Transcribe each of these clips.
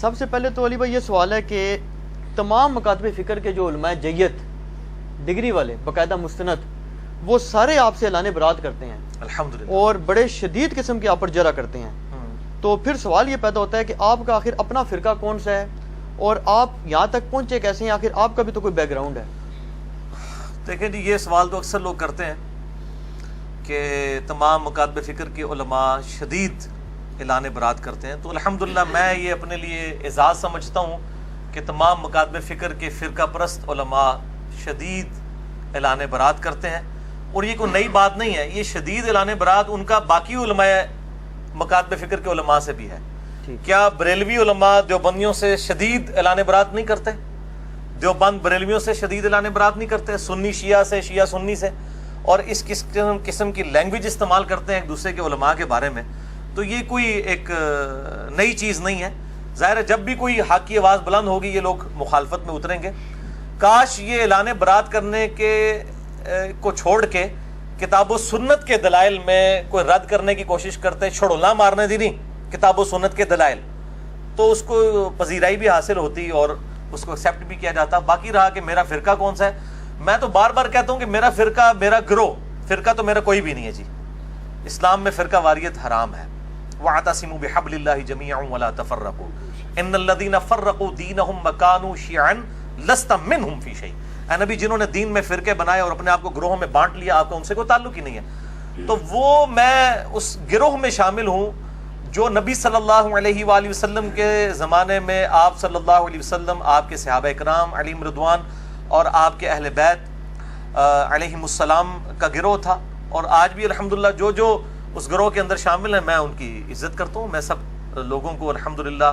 سب سے پہلے تو علی بھائی یہ سوال ہے کہ تمام مکاتب فکر کے جو علماء جیت ڈگری والے باقاعدہ مستند وہ سارے آپ سے اعلان برات کرتے ہیں الحمدللہ، اور بڑے شدید قسم کے آپ پر جرح کرتے ہیں. تو پھر سوال یہ پیدا ہوتا ہے کہ آپ کا آخر اپنا فرقہ کون سا ہے اور آپ یہاں تک پہنچے کیسے ہیں؟ آخر آپ کا بھی تو کوئی بیک گراؤنڈ ہے. دیکھیں جی، یہ سوال تو اکثر لوگ کرتے ہیں کہ تمام مکاتب فکر کے علماء شدید اعلان برات کرتے ہیں. تو الحمدللہ میں یہ اپنے لیے اعزاز سمجھتا ہوں کہ تمام مکاتب فکر کے فرقہ پرست علماء شدید اعلان برات کرتے ہیں. اور یہ کوئی نئی بات نہیں ہے، یہ شدید اعلان برات ان کا باقی علماء مکاتب فکر کے علماء سے بھی ہے. کیا بریلوی علماء دیوبندیوں سے شدید اعلان برات نہیں کرتے؟ دیوبند بریلویوں سے شدید اعلان برات نہیں کرتے؟ سنی شیعہ سے، شیعہ سنی سے، اور اس قسم کی لینگویج استعمال کرتے ہیں ایک دوسرے کے علماء کے بارے میں. تو یہ کوئی ایک نئی چیز نہیں ہے. ظاہر ہے جب بھی کوئی حق کی آواز بلند ہوگی یہ لوگ مخالفت میں اتریں گے. کاش یہ اعلان برات کرنے کے کو چھوڑ کے کتاب و سنت کے دلائل میں کوئی رد کرنے کی کوشش کرتے، چھڑولا مارنے دی نہیں کتاب و سنت کے دلائل، تو اس کو پذیرائی بھی حاصل ہوتی اور اس کو ایکسیپٹ بھی کیا جاتا. باقی رہا کہ میرا فرقہ کون سا ہے، میں تو بار بار کہتا ہوں کہ میرا فرقہ، میرا گروہ، فرقہ تو میرا کوئی بھی نہیں ہے جی. اسلام میں فرقہ واریت حرام ہے. وَاعْتَصِمُوا بِحَبْلِ اللَّهِ جَمِيعًا وَلَا تَفَرَّقُوا إِنَّ الَّذِينَ فَرَّقُوا دِينَهُمْ وَكَانُوا شِيَعًا لَسْتَ مِنْهُمْ فِي شَيْءٍ. اے نبی، جنہوں نے دین میں فرقے بنائے اور اپنے آپ کو گروہوں میں بانٹ لیا، آپ کا ان سے کوئی تعلق ہی نہیں ہے. تو وہ میں اس گروہ میں شامل ہوں جو نبی صلی اللہ علیہ وآلہ وسلم کے زمانے میں آپ صلی اللہ علیہ وسلم، آپ کے صحابہ کرام علیہم رضوان اور آپ کے اہل بیت علیہم السلام کا گروہ تھا. اور آج بھی الحمدللہ جو اس گروہ کے اندر شامل ہیں میں ان کی عزت کرتا ہوں. میں سب لوگوں کو الحمدللہ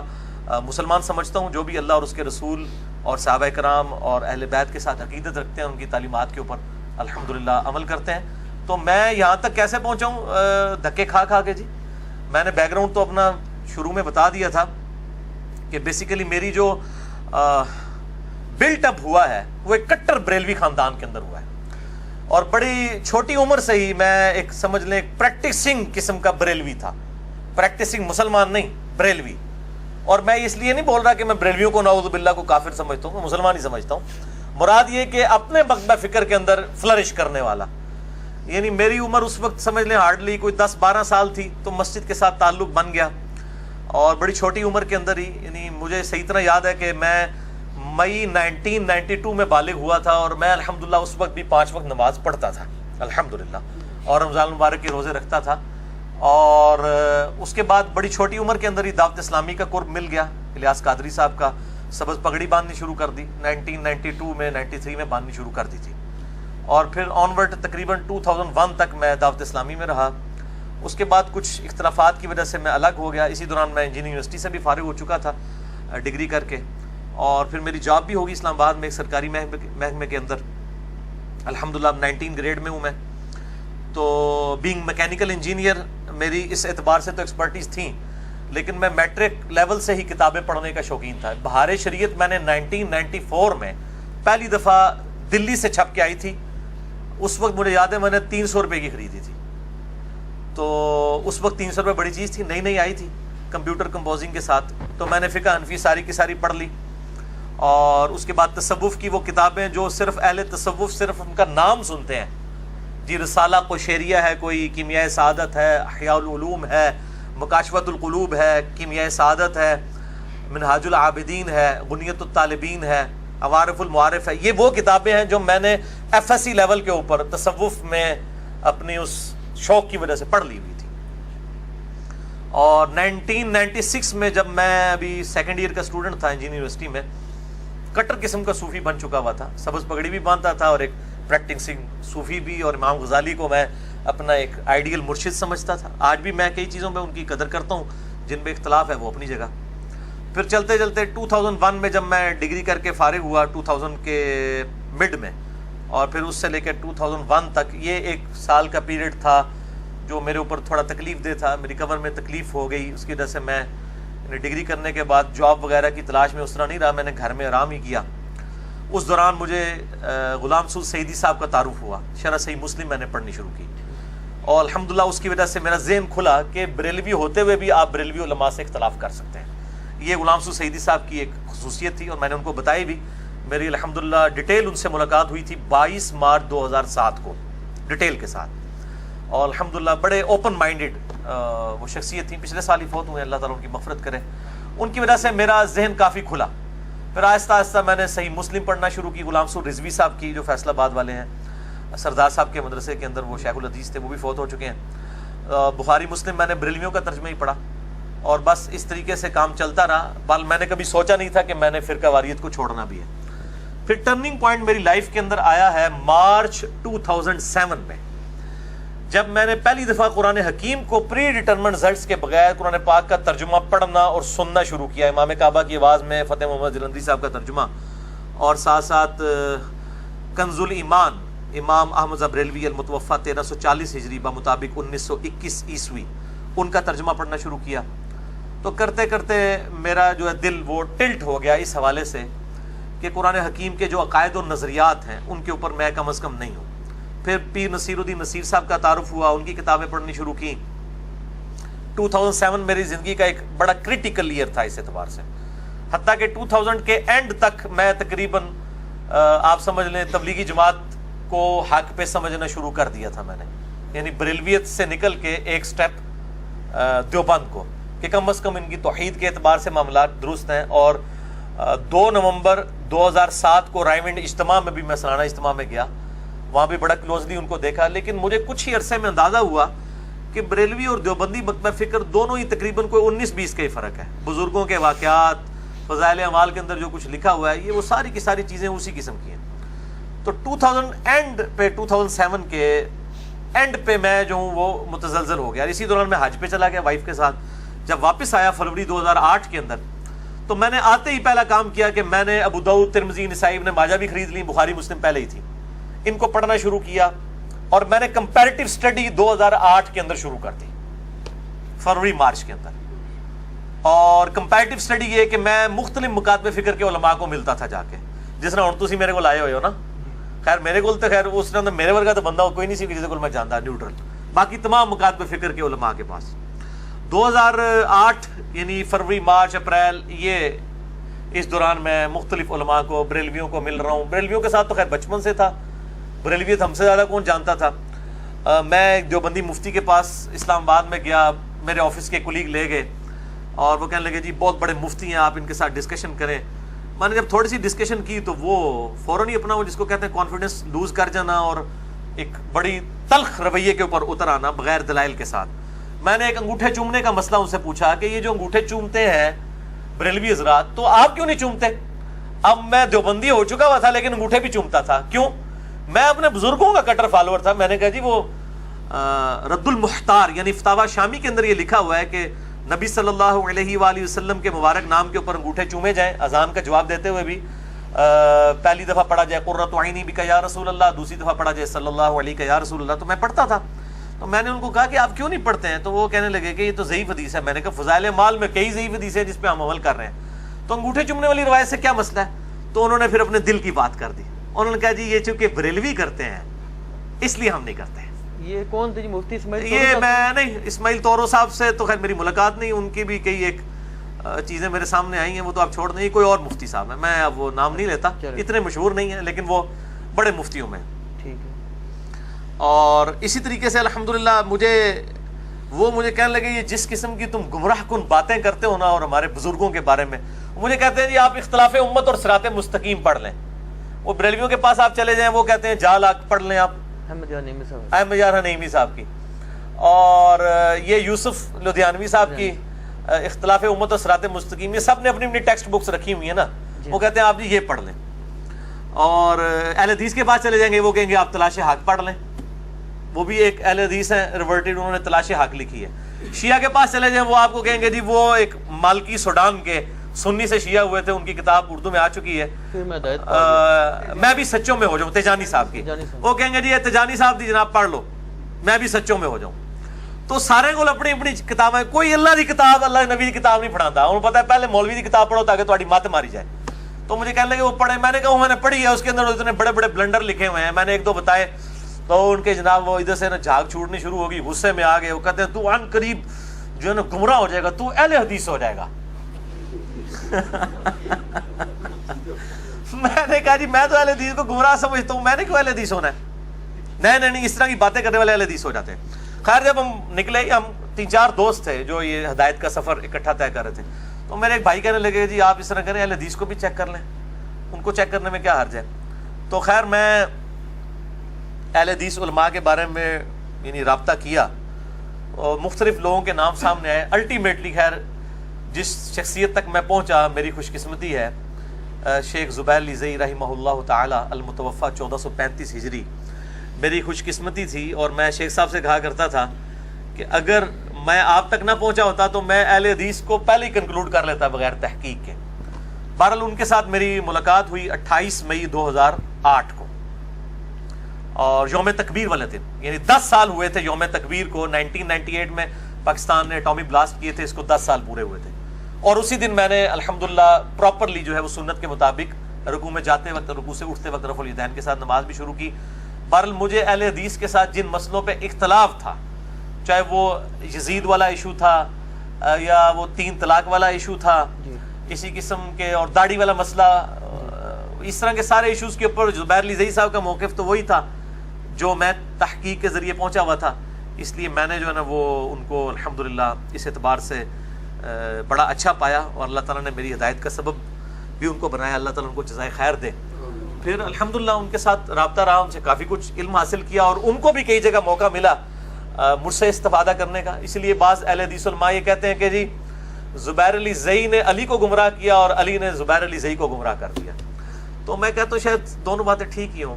مسلمان سمجھتا ہوں جو بھی اللہ اور اس کے رسول اور صحابہ کرام اور اہل بیت کے ساتھ عقیدت رکھتے ہیں، ان کی تعلیمات کے اوپر الحمدللہ عمل کرتے ہیں. تو میں یہاں تک کیسے پہنچا ہوں؟ دھکے کھا کے جی. میں نے بیک گراؤنڈ تو اپنا شروع میں بتا دیا تھا کہ بیسیکلی میری جو بلٹ اپ ہوا ہے وہ ایک کٹر بریلوی خاندان کے اندر ہوا ہے، اور بڑی چھوٹی عمر سے ہی میں ایک سمجھ لیں ایک پریکٹسنگ قسم کا بریلوی تھا. پریکٹسنگ مسلمان نہیں، بریلوی. اور میں اس لیے نہیں بول رہا کہ میں بریلویوں کو نعوذ باللہ کو کافر سمجھتا ہوں، میں مسلمان ہی سمجھتا ہوں. مراد یہ کہ اپنے مکتبہ فکر کے اندر فلرش کرنے والا. یعنی میری عمر اس وقت سمجھ لیں ہارڈلی کوئی 10-12 سال تھی، تو مسجد کے ساتھ تعلق بن گیا. اور بڑی چھوٹی عمر کے اندر ہی، یعنی مجھے صحیح طرح یاد ہے کہ میں مئی 1992 میں بالغ ہوا تھا، اور میں الحمدللہ اس وقت بھی 5 وقت نماز پڑھتا تھا الحمدللہ، اور رمضان المبارک کے روزے رکھتا تھا. اور اس کے بعد بڑی چھوٹی عمر کے اندر ہی دعوت اسلامی کا قرب مل گیا. الیاس قادری صاحب کا سبز پگڑی باندھنی شروع کر دی 1992 میں، 93 میں باندھنی شروع کر دی تھی. اور پھر آنورڈ تقریباً 2001 تک میں دعوت اسلامی میں رہا. اس کے بعد کچھ اختلافات کی وجہ سے میں الگ ہو گیا. اسی دوران میں انجینئرنگ یونیورسٹی سے بھی فارغ ہو چکا تھا ڈگری کر کے، اور پھر میری جاب بھی ہوگی اسلام آباد میں ایک سرکاری محکمے کے اندر. الحمدللہ 19 گریڈ میں ہوں میں. تو بینگ میکینیکل انجینئر میری اس اعتبار سے تو ایکسپرٹیز تھیں، لیکن میں میٹرک لیول سے ہی کتابیں پڑھنے کا شوقین تھا. بہار شریعت میں نے 1994 میں پہلی دفعہ دلی سے چھپ کے آئی تھی. اس وقت مجھے یاد ہے میں نے 300 روپے کی خریدی تھی. تو اس وقت 300 روپے بڑی چیز تھی، نئی آئی تھی کمپیوٹر کمپوزنگ کے ساتھ. تو میں نے فقہ حنفی ساری کی ساری پڑھ لی. اور اس کے بعد تصوف کی وہ کتابیں جو صرف اہل تصوف صرف ان کا نام سنتے ہیں جی، رسالہ قشیریہ ہے، کوئی کیمیائے سعادت ہے، احیاء العلوم ہے، مکاشفۃ القلوب ہے، کیمیائے سعادت ہے، منہاج العابدین ہے، غنیۃ الطالبین ہے، عوارف المعارف ہے. یہ وہ کتابیں ہیں جو میں نے ایف ایس سی لیول کے اوپر تصوف میں اپنی اس شوق کی وجہ سے پڑھ لی ہوئی تھی. اور 1996 میں جب میں ابھی سیکنڈ ایئر کا اسٹوڈنٹ تھا انجینئرنگ یونیورسٹی میں، کٹر قسم کا صوفی بن چکا ہوا تھا. سبز پگڑی بھی باندھتا تھا اور ایک پریکٹسنگ صوفی بھی، اور امام غزالی کو میں اپنا ایک آئیڈیل مرشد سمجھتا تھا. آج بھی میں کئی چیزوں میں ان کی قدر کرتا ہوں، جن میں اختلاف ہے وہ اپنی جگہ. پھر چلتے چلتے 2001 میں جب میں ڈگری کر کے فارغ ہوا 2000 کے مڈ میں، اور پھر اس سے لے کے 2001 تک یہ 1 سال کا پیریڈ تھا جو میرے اوپر تھوڑا تکلیف دہ تھا. میری کمر میں تکلیف ہو گئی، اس کی وجہ سے میں ڈگری کرنے کے بعد جاب وغیرہ کی تلاش میں اس طرح نہیں رہا، میں نے گھر میں آرام ہی کیا. اس دوران مجھے غلام سعود سعیدی صاحب کا تعارف ہوا. شرح صحیح مسلم میں نے پڑھنی شروع کی، اور الحمدللہ اس کی وجہ سے میرا ذہن کھلا کہ بریلوی ہوتے ہوئے بھی آپ بریلوی علماء سے اختلاف کر سکتے ہیں. یہ غلام سو سعیدی صاحب کی ایک خصوصیت تھی اور میں نے ان کو بتائی بھی. میری الحمدللہ ڈیٹیل ان سے ملاقات ہوئی تھی 22 مارچ 2007 کو ڈیٹیل کے ساتھ, اور الحمدللہ بڑے اوپن مائنڈڈ وہ شخصیت تھیں. پچھلے سال ہی فوت ہوئے, اللہ تعالیٰ ان کی مغفرت کرے. ان کی وجہ سے میرا ذہن کافی کھلا. پھر آہستہ آہستہ میں نے صحیح مسلم پڑھنا شروع کی. غلام سو رضوی صاحب کی جو فیصل آباد والے ہیں, سردار صاحب کے مدرسے کے اندر وہ شیخ الحدیث تھے, وہ بھی فوت ہو چکے ہیں. بخاری مسلم میں نے بریلویوں کا ترجمہ ہی پڑھا, اور بس اس طریقے سے کام چلتا رہا. بل میں نے کبھی سوچا نہیں تھا کہ میں نے فرقہ واریت کو چھوڑنا بھی ہے. پھر ٹرننگ پوائنٹ میری لائف کے اندر آیا ہے مارچ 2007 میں, جب میں نے پہلی دفعہ قرآن حکیم کو پری ڈیٹرمنٹ رزلٹس کے بغیر قرآن پاک کا ترجمہ پڑھنا اور سننا شروع کیا. امام کعبہ کی آواز میں فتح محمد جلندری صاحب کا ترجمہ, اور ساتھ ساتھ کنز الایمان امام احمد بریلوی المتوفی 1340 ہجری بمطابق 1921 عیسوی, ان کا ترجمہ پڑھنا شروع کیا. تو کرتے کرتے میرا جو ہے دل وہ ٹلٹ ہو گیا اس حوالے سے کہ قرآن حکیم کے جو عقائد و نظریات ہیں ان کے اوپر میں کم از کم نہیں ہوں. پھر پیر نصیر الدین نصیر صاحب کا تعارف ہوا, ان کی کتابیں پڑھنی شروع کی. 2007 میری زندگی کا ایک بڑا کریٹیکل ایئر تھا اس اعتبار سے, حتیٰ کہ 2000 کے اینڈ تک میں تقریباً آپ سمجھ لیں تبلیغی جماعت کو حق پہ سمجھنا شروع کر دیا تھا میں نے, یعنی بریلویت سے نکل کے ایک سٹیپ دیوبند کو, کہ کم از کم ان کی توحید کے اعتبار سے معاملات درست ہیں. اور 2 نومبر 2007 کو رائمنڈ اجتماع میں بھی میں سالانہ اجتماع میں گیا, وہاں بھی بڑا کلوزلی ان کو دیکھا. لیکن مجھے کچھ ہی عرصے میں اندازہ ہوا کہ بریلوی اور دیوبندی مکتبہ فکر دونوں ہی تقریباً کوئی 19-20 کا ہی فرق ہے. بزرگوں کے واقعات, فضائل اعمال کے اندر جو کچھ لکھا ہوا ہے, یہ وہ ساری کی ساری چیزیں اسی قسم کی ہیں. تو 2007 کے اینڈ پہ میں جو ہوں وہ متزلزل ہو گیا. اسی دوران میں حج پہ چلا گیا وائف کے ساتھ. جب واپس آیا فروری 2008 کے اندر, تو میں نے آتے ہی پہلا کام کیا کہ میں نے ابو داؤد, ترمذی, نسائی, ابن ماجہ بھی خرید لی, بخاری مسلم پہلے ہی تھی, ان کو پڑھنا شروع کیا. اور میں نے کمپیریٹیو سٹڈی 2008 کے اندر شروع کر دی, فروری مارچ کے اندر. اور کمپیریٹیو سٹڈی یہ کہ میں مختلف مکاتب فکر کے علماء کو ملتا تھا جا کے, جس طرح ہوں تسی میرے کو آئے ہوئے ہو نا. خیر میرے کو تو خیر اس طرح میرے ورگا تو بندہ کوئی نہیں سی جس کو میں جانتا, نیوٹرل. باقی تمام مکاتب فکر کے علماء کے پاس 2008 یعنی فروری, مارچ, اپریل, یہ اس دوران میں مختلف علماء کو, بریلویوں کو مل رہا ہوں. بریلویوں کے ساتھ تو خیر بچپن سے تھا, بریلویت ہم سے زیادہ کون جانتا تھا. میں دیوبندی مفتی کے پاس اسلام آباد میں گیا, میرے آفس کے کولیگ لے گئے اور وہ کہنے لگے جی بہت بڑے مفتی ہیں, آپ ان کے ساتھ ڈسکشن کریں. میں نے جب تھوڑی سی ڈسکشن کی تو وہ فوراً ہی اپنا وہ جس کو کہتے ہیں کانفیڈنس لوز کر جانا اور ایک بڑی تلخ رویے کے اوپر اتر آنا بغیر دلائل کے ساتھ. میں نے ایک انگوٹھے چومنے کا مسئلہ ان سے پوچھا کہ یہ جو انگوٹھے چومتے ہیں بریلوی حضرات, تو آپ کیوں نہیں چومتے؟ اب میں دیوبندی ہو چکا ہوا تھا لیکن انگوٹھے بھی چومتا تھا. کیوں؟ میں اپنے بزرگوں کا کٹر فالوور تھا. میں نے کہا جی وہ رد المحتار یعنی فتاوی شامی کے اندر یہ لکھا ہوا ہے کہ نبی صلی اللہ علیہ وآلہ وسلم کے مبارک نام کے اوپر انگوٹھے چومے جائیں. اذان کا جواب دیتے ہوئے بھی پہلی دفعہ پڑھا جائے قرۃ عینی بک یا رسول اللہ, دوسری دفعہ پڑھا جائے صلی اللہ علیہ یا رسول اللہ. تو میں پڑھتا تھا. تو میں نے ان کو کہا کہ آپ کیوں نہیں پڑھتے ہیں؟ تو وہ کہنے لگے کہ یہ تو ضعیف حدیث ہے. میں نے کہا فضائل مال میں کئی ضعیف حدیث ہیں جس پہ ہم عمل کر رہے ہیں, تو انگوٹھے چومنے والی روایت سے کیا مسئلہ ہے؟ تو انہوں نے پھر اپنے دل کی بات کر دی. انہوں نے کہا جی یہ چونکہ بریلوی کرتے ہیں اس لیے ہم نہیں کرتے. یہ کون تھے جی مفتی اسماعیل؟ یہ میں نہیں, اسماعیل طورو صاحب سے تو خیر میری ملاقات نہیں, ان کی بھی کئی ایک چیزیں میرے سامنے آئی ہیں, وہ تو آپ چھوڑ دیں. کوئی اور مفتی صاحب ہیں, میں اب وہ نام نہیں لیتا, اتنے مشہور نہیں ہیں لیکن وہ بڑے مفتیوں میں. ٹھیک ہے. اور اسی طریقے سے الحمدللہ مجھے کہنے لگے یہ جس قسم کی تم گمراہ کن باتیں کرتے ہو نا اور ہمارے بزرگوں کے بارے میں, مجھے کہتے ہیں جی آپ اختلاف امت اور صراط مستقیم پڑھ لیں. وہ بریلویوں کے پاس آپ چلے جائیں, وہ کہتے ہیں جال پڑھ لیں آپ احمد یار نعیمی صاحب کی, اور یہ یوسف لدھیانوی صاحب کی اختلاف امت اور صراط مستقیم, یہ سب نے اپنی اپنی ٹیکسٹ بکس رکھی ہوئی ہیں نا. وہ کہتے ہیں آپ جی یہ پڑھ لیں. اور اہل حدیث کے پاس چلے جائیں گے, وہ کہیں گے آپ تلاش حق پڑھ لیں. وہ بھی ایک اہل حدیث ہیں ریورٹڈ, انہوں نے تلاش حق لکھی ہے. شیعہ کے پاس چلے جائیں, وہ آپ کو کہیں گے جی وہ ایک مالکی سوڈان کے سنی سے شیعہ ہوئے تھے, ان کی کتاب اردو میں آ چکی ہے, میں بھی سچوں میں ہو جاؤں, تیجانی صاحب کی. وہ کہیں گے جی یہ تیجانی صاحب دی جناب پڑھ لو, میں بھی سچوں میں ہو جاؤں. تو سارے کو اپنی اپنی کتابیں, کوئی اللہ دی کتاب اللہ نبی دی کتاب نہیں پڑھاتا. انہوں پتا ہے پہلے مولوی دی کتاب پڑھو تاکہ تمہاری مت ماری جائے. تو مجھے کہنے لگے وہ پڑھے. میں نے کہا میں نے پڑھی ہے, اس کے اندر اتنے بڑے بڑے بلنڈر لکھے ہوئے ہیں. میں نے ایک دو بتائے تو ان کے جناب وہ ادھر سے نا جھاگ چھوڑنی شروع ہوگی, غصے میں آ گئے. وہ کہتے ہیں تو عن قریب جو ہے نا گمراہ ہو جائے گا, تو اہل حدیث ہو جائے گا. میں نے کہا جی میں تو اہل حدیث کو گمراہ سمجھتا ہوں، میں نے کیوں اہل حدیث ہونا ہے؟ نہیں، اس طرح کی باتیں کرنے والے اہل حدیث ہو جاتے ہیں۔ خیر جب ہم نکلے، ہم 3-4 دوست تھے جو یہ ہدایت کا سفر اکٹھا طے کر رہے تھے، تو میرے ایک بھائی کہنے لگے جی آپ اس طرح کریں، اہل حدیث کو بھی چیک کر لیں، ان کو چیک کرنے میں کیا حرج ہے؟ تو خیر میں اہل حدیث علماء کے بارے میں یعنی رابطہ کیا اور مختلف لوگوں کے نام سامنے آئے۔ الٹیمیٹلی خیر جس شخصیت تک میں پہنچا، میری خوش قسمتی ہے، شیخ زبیر علی زئی رحمہ اللہ تعالی المتوفی 1435 ہجری میری خوش قسمتی تھی، اور میں شیخ صاحب سے کہا کرتا تھا کہ اگر میں آپ تک نہ پہنچا ہوتا تو میں اہل حدیث کو پہلے ہی کنکلوڈ کر لیتا بغیر تحقیق کے۔ بہرحال ان کے ساتھ میری ملاقات ہوئی 28 مئی 2008 کو، اور یوم تکبیر والے دن، یعنی 10 سال ہوئے تھے یوم تکبیر کو۔ 1998 میں پاکستان نے ایٹمی بلاسٹ کیے تھے، اس کو 10 سال پورے ہوئے تھے، اور اسی دن میں نے الحمدللہ پراپرلی جو ہے وہ سنت کے مطابق رکوع میں جاتے وقت، رکوع سے اٹھتے وقت رفع الیدین کے ساتھ نماز بھی شروع کی۔ بہرحال مجھے اہل حدیث کے ساتھ جن مسئلوں پہ اختلاف تھا، چاہے وہ یزید والا ایشو تھا یا وہ 3 طلاق والا ایشو تھا، کسی قسم کے، اور داڑھی والا مسئلہ، اس طرح کے سارے ایشوز کے اوپر زبیر علی زئی صاحب کا موقف تو وہی تھا جو میں تحقیق کے ذریعے پہنچا ہوا تھا۔ اس لیے میں نے جو ہے نا وہ ان کو الحمدللہ اس اعتبار سے بڑا اچھا پایا، اور اللہ تعالیٰ نے میری ہدایت کا سبب بھی ان کو بنایا، اللہ تعالیٰ ان کو جزائے خیر دے۔ پھر الحمدللہ ان کے ساتھ رابطہ رہا، ان سے کافی کچھ علم حاصل کیا، اور ان کو بھی کئی جگہ موقع ملا مجھ سے استفادہ کرنے کا۔ اس لیے بعض اہل حدیث علماء یہ کہتے ہیں کہ جی زبیر علی زئی نے علی کو گمراہ کیا اور علی نے زبیر علی زئی کو گمراہ کر دیا۔ تو میں کہتا ہوں شاید دونوں باتیں ٹھیک ہی ہوں،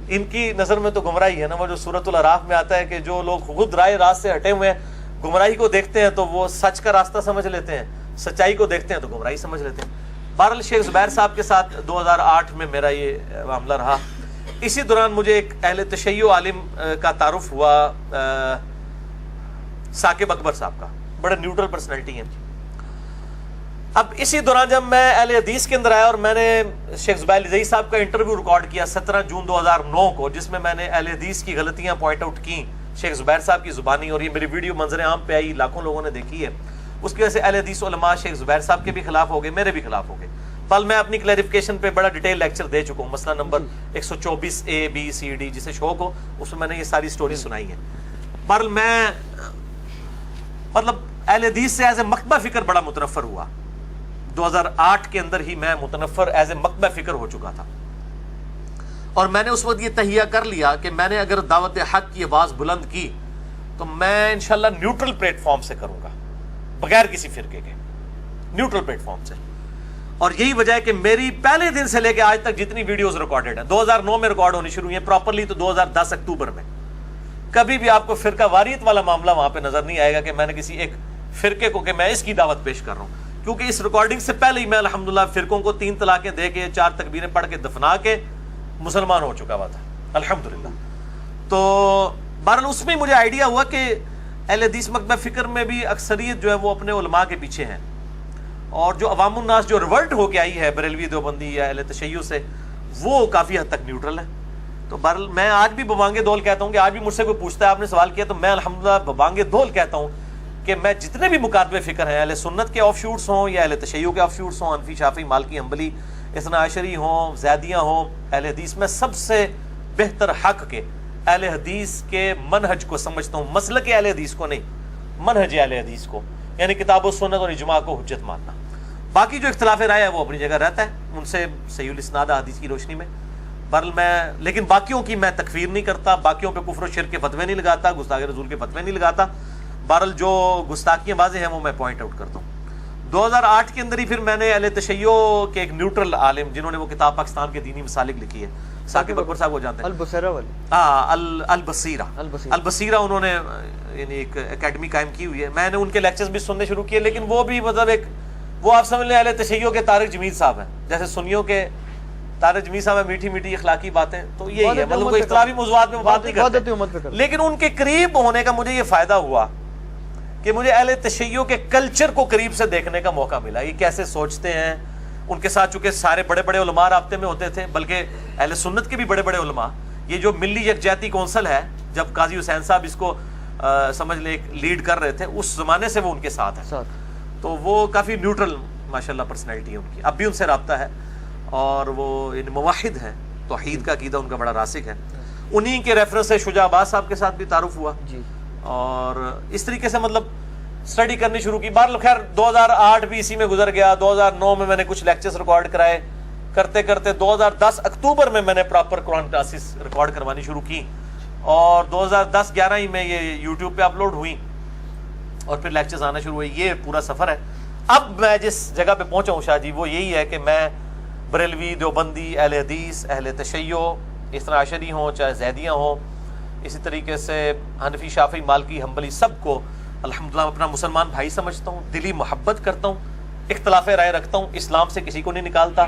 ان کی نظر میں تو گمراہی ہے نا، وہ جو سورۃ الاعراف میں آتا ہے کہ جو لوگ خود رائے راست سے ہٹے ہوئے ہیں، گمراہی کو دیکھتے ہیں تو وہ سچ کا راستہ سمجھ لیتے ہیں، سچائی کو دیکھتے ہیں تو گمراہی سمجھ لیتے ہیں۔ بہرحال شیخ زبیر صاحب کے ساتھ 2008 میں میرا یہ معاملہ رہا۔ اسی دوران مجھے ایک اہل تشیع عالم کا تعارف ہوا، ثاقب اکبر صاحب کا، بڑے نیوٹرل پرسنالٹی ہیں۔ اب اسی دوران جب میں اہل حدیث کے اندر آیا اور میں نے شیخ زبیر علی زئی صاحب کا انٹرویو ریکارڈ کیا 17 جون 2009 کو، جس میں میں نے اہل حدیث کی غلطیاں پوائنٹ آؤٹ کی شیخ زبیر صاحب کی زبانی، اور یہ میری ویڈیو منظر عام پہ آئی، لاکھوں لوگوں نے دیکھی ہے۔ اس کی وجہ سے اہل حدیث علماء شیخ زبیر صاحب کے بھی خلاف ہو گئے، میرے بھی خلاف ہو گئے۔ بل میں اپنی کلیریفیکیشن پہ بڑا ڈیٹیل لیکچر دے چکا ہوں، مسئلہ number 124A B C D، جسے شوق ہو اس میں نے یہ ساری سٹوری سنائی ہے۔ بہرحال میں مطلب اہل حدیث سے ایز اے مکتبہ فکر بڑا متنفر ہوا۔ 2008 کے اندر ہی میں متنفر ایز اے مکتبہ فکر ہو چکا تھا، اور میں نے اس وقت یہ تہیہ کر لیا کہ میں نے اگر دعوت حق کی آواز بلند کی تو میں انشاءاللہ نیوٹرل پلیٹ فارم سے کروں گا، بغیر کسی فرقے کے، نیوٹرل پلیٹ فارم سے۔ اور یہی وجہ ہے کہ میری پہلے دن سے لے کے آج تک جتنی ویڈیوز ریکارڈڈ ہیں 2009 میں ریکارڈ ہونی شروع ہوئی ہیں پراپرلی تو 2010 اکتوبر میں، کبھی بھی آپ کو فرقہ واریت والا معاملہ وہاں پہ نظر نہیں آئے گا کہ میں نے کسی ایک فرقے کو کہ میں اس کی دعوت پیش کر رہا ہوں، کیونکہ اس ریکارڈنگ سے پہلے ہی میں الحمدللہ فرقوں کو 3 طلاقیں دے کے 4 تکبیریں پڑھ کے دفنا کے مسلمان ہو چکا ہوا تھا الحمدللہ۔ تو بہرحال اس میں مجھے آئیڈیا ہوا کہ اہل حدیث مکتبہ فکر میں بھی اکثریت جو ہے وہ اپنے علماء کے پیچھے ہیں، اور جو عوام الناس جو ریولٹ ہو کے آئی ہے بریلوی دیوبندی یا اہل تشیع سے، وہ کافی حد تک نیوٹرل ہے۔ تو بہرحال میں آج بھی ببانگے دول کہتا ہوں کہ آج بھی مجھ سے کوئی پوچھتا ہے آپ نے سوال کیا تو میں الحمدللہ ببانگے دول کہتا ہوں کہ میں جتنے بھی مکاتبے فکر ہیں، اہل سنت کے آف شوٹس ہوں یا اہل تشیع کے آف شوٹس ہوں، حنفی شافعی مالکی حنبلی اثنا عشری ہوں، زیدیاں ہوں، اہل حدیث میں سب سے بہتر حق کے اہل حدیث کے منہج کو سمجھتا ہوں، مسلک اہل حدیث کو نہیں، منہج اہل حدیث کو، یعنی کتاب و سنت اور اجماع کو حجت ماننا۔ باقی جو اختلاف رائے ہے وہ اپنی جگہ رہتا ہے، ان سے صحیح الاسناد حدیث کی روشنی میں۔ بہرحال میں لیکن باقیوں کی میں تکفیر نہیں کرتا، باقیوں پہ کفر و شرک کے فتوے نہیں لگاتا، گستاخی رسول کے فتوے نہیں لگاتا۔ بہرحال جو گستاخیاں واضح ہیں وہ میں پوائنٹ آؤٹ کرتا ہوں۔ 2008 کے اندر ہی پھر میں نے اہل تشیع کے ایک نیوٹرل عالم جنہوں نے وہ کتاب پاکستان کے دینی مسالک لکھی ہے، ثاقب اکبر صاحب کو جانتے ہیں، البصیرہ والے، ہاں البصیرہ، انہوں نے یعنی ایک اکیڈمی قائم کی ہوئی ہے۔ میں نے ان کے لیکچرز بھی سننے شروع کیے، لیکن وہ بھی مطلب ایک وہ آپ سمجھ لیں اہل تشیع کے طارق جمیل صاحب ہیں، جیسے سنیوں کے طارق جمیل صاحب ہیں، میٹھی میٹھی اخلاقی باتیں، تو یہی ہے، مطلب کوئی اختلافی موضوعات میں بات نہیں کرتے، لیکن ان کے قریب ہونے کا مجھے یہ فائدہ ہوا کہ مجھے اہل تشیع کے کلچر کو قریب سے دیکھنے کا موقع ملا، یہ کیسے سوچتے ہیں۔ ان کے ساتھ چونکہ سارے بڑے بڑے علماء رابطے میں ہوتے تھے، بلکہ اہل سنت کے بھی بڑے بڑے علماء، یہ جو ملی یکجہتی کونسل ہے، جب قاضی حسین صاحب اس کو سمجھ لیں لیڈ کر رہے تھے، اس زمانے سے وہ ان کے ساتھ ہیں، تو وہ کافی نیوٹرل ماشاءاللہ پرسنالٹی ہے ان کی, اب بھی ان سے رابطہ ہے, اور وہ موحد ہیں, توحید کا عقیدہ ان کا بڑا راسخ ہے. انہی کے ریفرنس سے شجاع عباس صاحب کے ساتھ بھی تعارف ہوا جی, اور اس طریقے سے مطلب اسٹڈی کرنی شروع کی. بہرحال خیر 2008 بھی اسی میں گزر گیا. 2009 میں نے کچھ لیکچرز ریکارڈ کرائے, کرتے کرتے 2010 اکتوبر میں میں نے پراپر قرآن کلاسز ریکارڈ کروانی شروع کی, اور 2010-11 ہی میں یہ یوٹیوب پہ اپلوڈ ہوئی, اور پھر لیکچرز آنا شروع ہوئے. یہ پورا سفر ہے. اب میں جس جگہ پہ پہنچا ہوں شاہ جی, وہ یہی ہے کہ میں بریلوی, دیوبندی, اہل حدیث, اہل تشیع, اثنا عشری ہوں, چاہے زیدیاں ہوں, اسی طریقے سے حنفی, شافعی, مالکی, حنبلی, سب کو الحمدللہ اپنا مسلمان بھائی سمجھتا ہوں, دلی محبت کرتا ہوں, اختلاف رائے رکھتا ہوں, اسلام سے کسی کو نہیں نکالتا,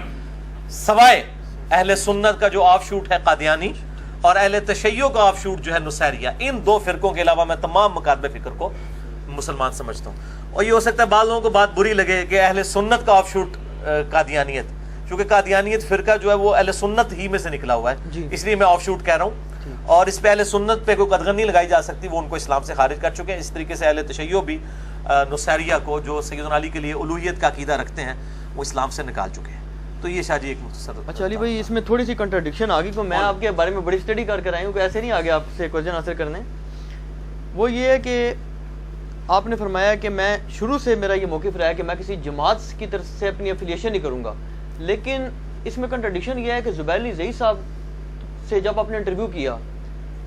سوائے اہل سنت کا جو آف شوٹ ہے قادیانی, اور اہل تشیع کا آف شوٹ جو ہے نصیریہ. ان دو فرقوں کے علاوہ میں تمام مکاتب فکر کو مسلمان سمجھتا ہوں. اور یہ ہو سکتا ہے بعض لوگوں کو بات بری لگے کہ اہل سنت کا آف شوٹ قادیانیت, کیونکہ قادیانیت فرقہ جو ہے وہ اہل سنت ہی میں سے نکلا ہوا ہے, اس لیے میں آف شوٹ کہہ رہا ہوں, اور اس پہ اہل سنت پہ کوئی قدغن نہیں لگائی جا سکتی, وہ ان کو اسلام سے خارج کر چکے ہیں. اس طریقے سے اہل تشیع بھی نصیریہ کو, جو سیدنا علی کے لیے الوہیت کا عقیدہ رکھتے ہیں, وہ اسلام سے نکال چکے ہیں. تو یہ شاہ جی ایک مختصر. اچھا علی بھائی, اس میں تھوڑی سی کنٹراڈکشن آ گئی, تو میں آپ کے بارے میں بڑی اسٹڈی کر آئی ہوں, کہ ایسے نہیں آ گیا آپ سے کویسچن آنسر کرنے. وہ یہ ہے کہ آپ نے فرمایا کہ میں شروع سے میرا یہ موقف رہا ہے کہ میں کسی جماعت کی طرف سے اپنی افیلیشن نہیں کروں گا, لیکن اس میں کنٹراڈکشن یہ ہے کہ زبیر علی زئی صاحب سے جب آپ نے انٹرویو کیا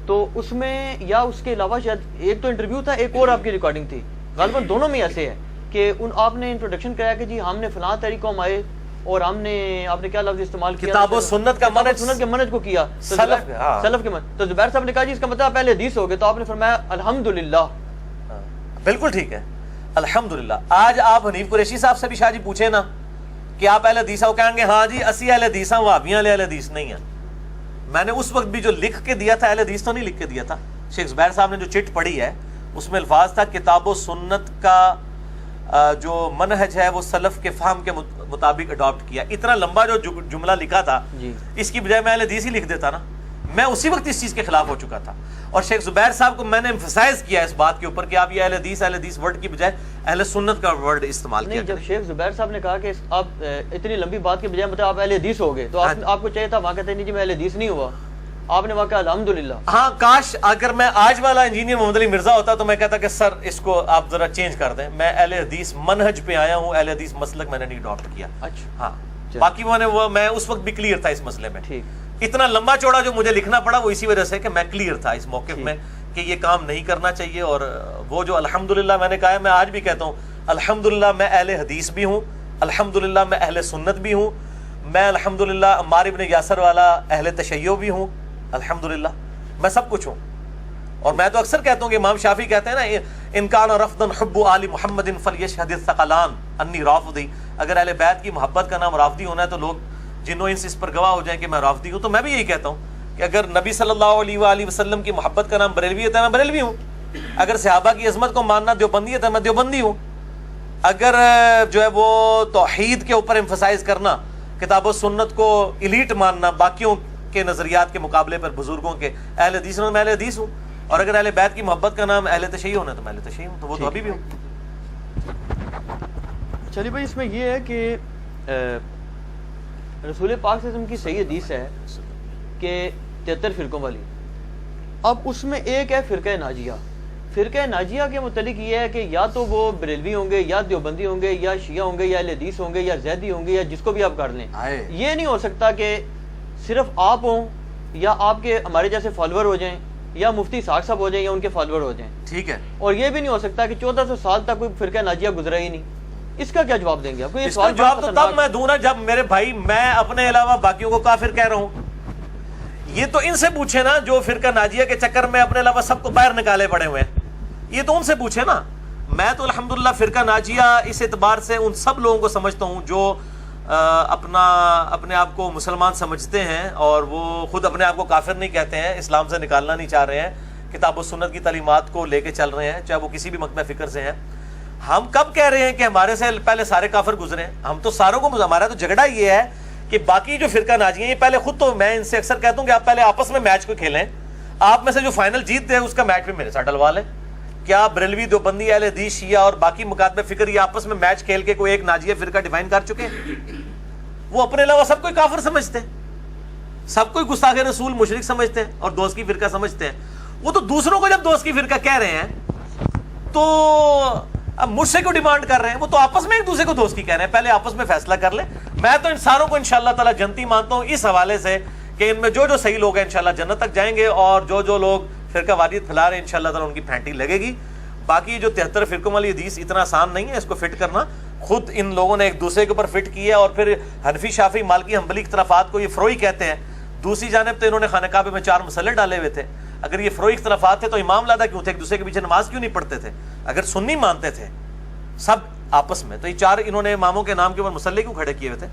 تو اس میں, یا اس کے علاوہ شاید ایک تو انٹرویو تھا, ایک اور آپ کی ریکارڈنگ تھی, غالباً دونوں میں ایسے ہے کہ آپ نے انٹروڈکشن کرایا کہ جی ہم نے فلاں تحریک کو ہم آئے, اور آپ نے کیا لفظ استعمال کیا, کتاب و سنت کا منہج, سنت کے منہج کو کیا, سلف کے منہج. تو زبیر صاحب نے کہا جی اس کا مطلب پہلے حدیث ہو گئے, تو آپ نے فرمایا الحمدللہ. بالکل ٹھیک ہے, الحمدللہ. آج آپ حنیف قریشی صاحب سے بھی شاہ جی پوچھیں نا کہ آپ اہل حدیث ہو, کہیں گے ہاں جی اسی اہل حدیث ہیں, وہابیاں اہل حدیث نہیں ہیں. میں نے اس وقت بھی جو لکھ کے دیا تھا, اہل حدیث تو نہیں لکھ کے دیا تھا. شیخ زبیر صاحب نے جو چٹ پڑھی ہے اس میں الفاظ تھا کتاب و سنت کا جو منہج ہے وہ سلف کے فہم کے مطابق اڈاپٹ کیا. اتنا لمبا جو جملہ لکھا تھا اس کی بجائے میں اہل حدیث ہی لکھ دیتا نا, میں اسی وقت اس چیز کے خلاف ہو چکا تھا. اور شیخ زبیر صاحب کو میں نے ایمفسائز کیا اس بات کے اوپر کہ آپ یہ اہل حدیث ورڈ کی بجائے اہل سنت کا ورڈ استعمال کیا. جب شیخ زبیر صاحب نے کہا کہ آپ اتنی لمبی بات کے بجائے مطلب آپ اہل حدیث ہو گئے, تو آپ کو چاہیے تھا وہاں کہتے نہیں جی میں اہل حدیث نہیں ہوا, آپ نے واقعہ الحمدللہ. ہاں کاش اگر میں آج والا انجینئر محمد علی مرزا ہوتا تو میں کہتا کہ سر اس کو آپ ذرا چینج کر دیں, میں اہل حدیث منہج پہ آیا ہوں, اہل حدیث مسلک میں نے نہیں اڈاپٹ کیا. اچھا ہاں, باقی میں اس وقت بھی کلیئر تھا اس مسئلے میں. اتنا لمبا چوڑا جو مجھے لکھنا پڑا وہ اسی وجہ سے کہ میں کلیئر تھا اس موقف میں کہ یہ کام نہیں کرنا چاہیے. اور وہ جو الحمدللہ میں نے کہا ہے, میں آج بھی کہتا ہوں الحمدللہ میں اہل حدیث بھی ہوں, الحمدللہ میں اہل سنت بھی ہوں, میں الحمدللہ عمار ابن یاسر والا اہل تشیع بھی ہوں, الحمدللہ میں سب کچھ ہوں. اور میں تو اکثر کہتا ہوں کہ امام شافعی کہتے ہیں نا ان کان رفضا حب آل محمد فلیشهد الثقلان انی رافضی, اگر اہل بیت کی محبت کا نام رافضی ہونا ہے تو لوگ جنوں انس اس پر گواہ ہو جائیں کہ میں رافضی ہوں. تو میں بھی یہی کہتا ہوں کہ اگر نبی صلی اللہ علیہ وآلہ وسلم کی محبت کا نام بریلوی ہے تو میں بریلوی ہوں, اگر صحابہ کی عظمت کو ماننا دیوبندی ہے تو میں دیوبندی ہوں, اگر جو ہے وہ توحید کے اوپر ایمفسائز کرنا, کتاب و سنت کو ایلیٹ ماننا باقیوں کے نظریات کے مقابلے پر بزرگوں کے, اہل حدیث میں اہل حدیث ہوں, اور اگر اہل بیت کی محبت کا نام اہل تشیع ہونا تو میں اہل تشیع ہوں, تو وہ تو ابھی بھی ہوں. چلیے بھائی, اس میں یہ ہے کہ رسول پاک صلی اللہ علیہ وسلم کی صحیح حدیث ہے کہ 73 فرقوں والی. اب اس میں ایک ہے فرقہ ناجیہ. فرقہ ناجیہ کے متعلق یہ ہے کہ یا تو وہ بریلوی ہوں گے, یا دیوبندی ہوں گے, یا شیعہ ہوں گے, یا اہل حدیث ہوں گے, یا زیدی ہوں گے, یا جس کو بھی آپ کر لیں. یہ نہیں ہو سکتا کہ صرف آپ ہوں, یا آپ کے ہمارے جیسے فالوور ہو جائیں, یا مفتی ساق صاحب ہو جائیں, یا ان کے فالوور ہو جائیں. ٹھیک ہے. اور یہ بھی نہیں ہو سکتا کہ 1400 سال تک کوئی فرقہ ناجیہ گزرا ہی نہیں. اس کا کیا جواب دیں گے آپ کو؟ اس کا جواب تو تب میں دوں نا جب میرے بھائی میں اپنے علاوہ باقیوں کو کافر کہہ رہا ہوں. یہ تو ان سے پوچھے نا جو فرقہ ناجیہ کے چکر میں اپنے علاوہ سب کو باہر نکالے پڑے ہوئے ہیں, یہ تو ان سے پوچھے نا. میں تو الحمدللہ فرقہ ناجیہ اس اعتبار سے ان سب لوگوں کو سمجھتا ہوں جو اپنے آپ کو مسلمان سمجھتے ہیں اور وہ خود اپنے آپ کو کافر نہیں کہتے ہیں, اسلام سے نکالنا نہیں چاہ رہے ہیں, کتاب و سنت کی تعلیمات کو لے کے چل رہے ہیں, چاہے وہ کسی بھی مکتب فکر سے ہیں. ہم کب کہہ رہے ہیں کہ ہمارے سے پہلے سارے کافر گزرے ہیں؟ ہم تو ساروں کو, ہمارا تو جھگڑا یہ ہے کہ باقی جو فرقہ ناجی ہیں یہ پہلے خود, تو میں ان سے اکثر کہتا ہوں کہ آپ پہلے آپس میں میچ کو کھیلیں, آپ میں سے جو فائنل جیت دے اس کا میچ بھی میرے ساتھ ڈلوا لیں. کیا بریلوی دیوبندی اہل حدیث شیعہ اور باقی مکاتب فکر یہ آپس میں میچ کھیل کے کوئی ایک ناجیہ فرقہ ڈیفائن کر چکے ہیں؟ وہ اپنے علاوہ سب کوئی کافر سمجھتے ہیں، سب کوئی گستاخ رسول مشرک سمجھتے ہیں اور دوست کی فرقہ سمجھتے ہیں. وہ تو دوسروں کو جب دوست کی فرقہ کہہ رہے ہیں تو اب مجھ سے کیوں ڈیمانڈ کر رہے ہیں؟ وہ تو آپس میں ایک دوسرے کو دوست کی کہہ رہے ہیں، پہلے آپس میں فیصلہ کر لیں. میں تو انسانوں کو انشاءاللہ تعالی جنتی مانتا ہوں اس حوالے سے کہ ان میں جو جو صحیح لوگ ہیں انشاءاللہ جنت تک جائیں گے، اور جو جو لوگ فرقہ واریت پھیلا رہے ہیں انشاءاللہ تعالی ان کی پھینٹی لگے گی. باقی جو 73 فرقوں والی حدیث اتنا آسان نہیں ہے اس کو فٹ کرنا، خود ان لوگوں نے ایک دوسرے کے اوپر فٹ کیا ہے. اور پھر حنفی شافعی مالکی حنبلی اختلافات کو یہ فروعی کہتے ہیں. دوسری جانب تو انہوں نے خانہ کعبہ میں 4 مسلے ڈالے ہوئے تھے. اگر یہ فروعی اختلافات تھے تو امام لادا کیوں تھے؟ ایک دوسرے کے پیچھے نماز کیوں نہیں پڑھتے تھے؟ اگر سنی مانتے تھے سب آپس میں تو یہ 4 انہوں نے اماموں کے نام کے اوپر مسلے کیوں کھڑے کیے ہوئے تھے؟